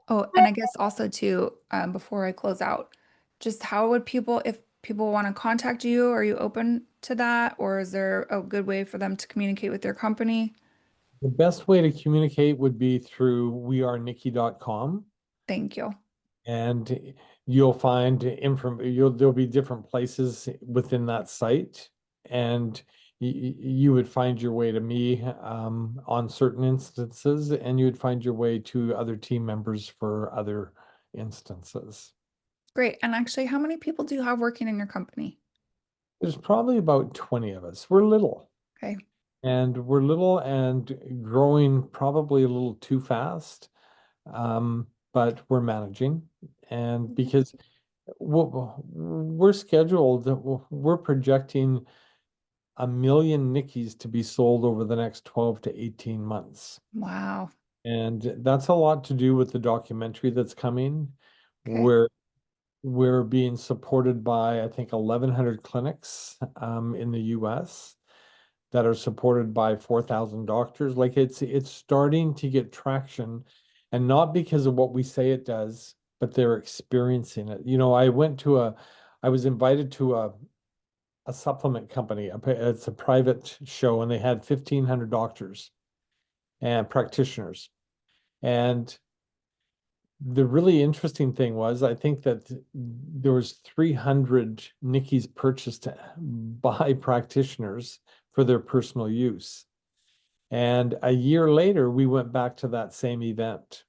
Oh, and I guess also too, before I close out, just how would people, if people want to contact you, are you open to that? Or is there a good way for them to communicate with their company? The best way to communicate would be through wearenikki.com. Thank you. And you'll find there'll be different places within that site, and you would find your way to me on certain instances, and you would find your way to other team members for other instances. Great. And actually, how many people do you have working in your company? There's probably about 20 of us. Okay. We're little and growing probably a little too fast, but we're managing. And because we're scheduled, we're projecting 1 million NIKKIs to be sold over the next 12 to 18 months. Wow. And that's a lot to do with the documentary that's coming, Okay. where we're being supported by, I think, 1,100 clinics in the US that are supported by 4,000 doctors. Like it's starting to get traction, and not because of what we say it does, but they're experiencing it. I was invited to a supplement company. It's a private show, and they had 1,500 doctors and practitioners. And the really interesting thing was, I think that there was 300 NIKKIs purchased by practitioners for their personal use. And a year later, we went back to that same event,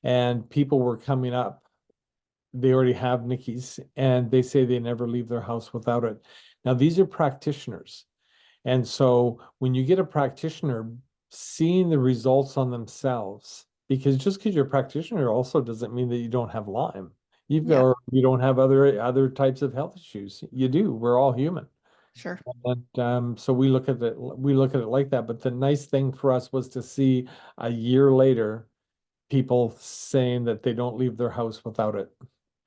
and people were coming up. They already have NIKKIs, and they say they never leave their house without it. Now, these are practitioners. And so when you get a practitioner seeing the results on themselves, because just because you're a practitioner also doesn't mean that you don't have Lyme. You've got, Yeah, or you don't have other types of health issues. You do. We're all human. sure. And so we look at it like that. But the nice thing for us was to see a year later people saying that they don't leave their house without it.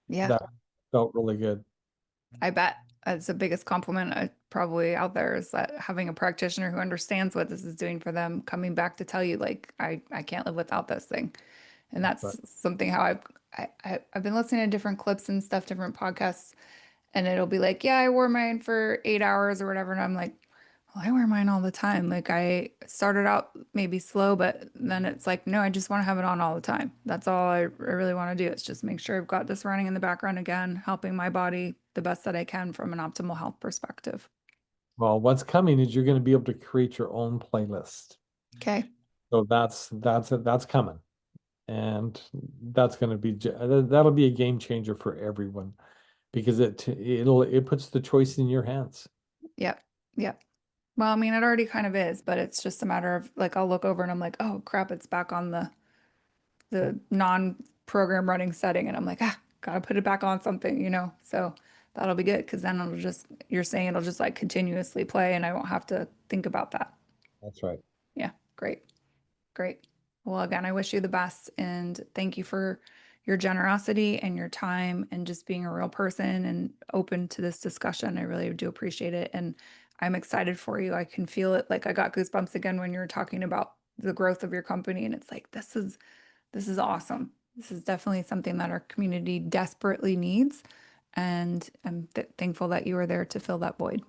Yeah, That felt really good. I bet that's the biggest compliment probably out there is that having a practitioner who understands what this is doing for them, coming back to tell you like I can't live without this thing. And But that's something how I've been listening to different clips and stuff, different podcasts, and it'll be like, yeah, I wore mine for 8 hours or whatever, and I'm like, well, I wear mine all the time. Like I started out maybe slow, but then it's like, no, I just want to have it on all the time. That's all I really want to do. It's just make sure I've got this running in the background again, helping my body the best that I can from an optimal health perspective. well, what's coming is you're going to be able to create your own playlist. Okay. So that's coming. And that's going to be that'll be a game changer for everyone, because it puts the choice in your hands. Yep. Yep. Well, I mean, it already kind of is, but it's just a matter of like I'll look over and I'm like, oh crap, it's back on the non-program running setting, and I'm like, gotta put it back on something, you know. So that'll be good because then it'll just you're saying it'll just like continuously play, and I won't have to think about that. That's right. Yeah, great. Great. Well, again, I wish you the best and thank you for your generosity and your time and just being a real person and open to this discussion. I really do appreciate it. And I'm excited for you. I can feel it. Like I got goosebumps again when you were talking about the growth of your company. And it's like, this is awesome. This is definitely something that our community desperately needs. And I'm thankful that you were there to fill that void.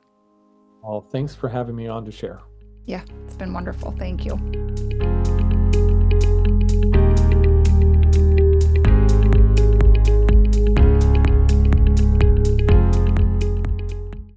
Well, thanks for having me on to share. Yeah, it's been wonderful. Thank you.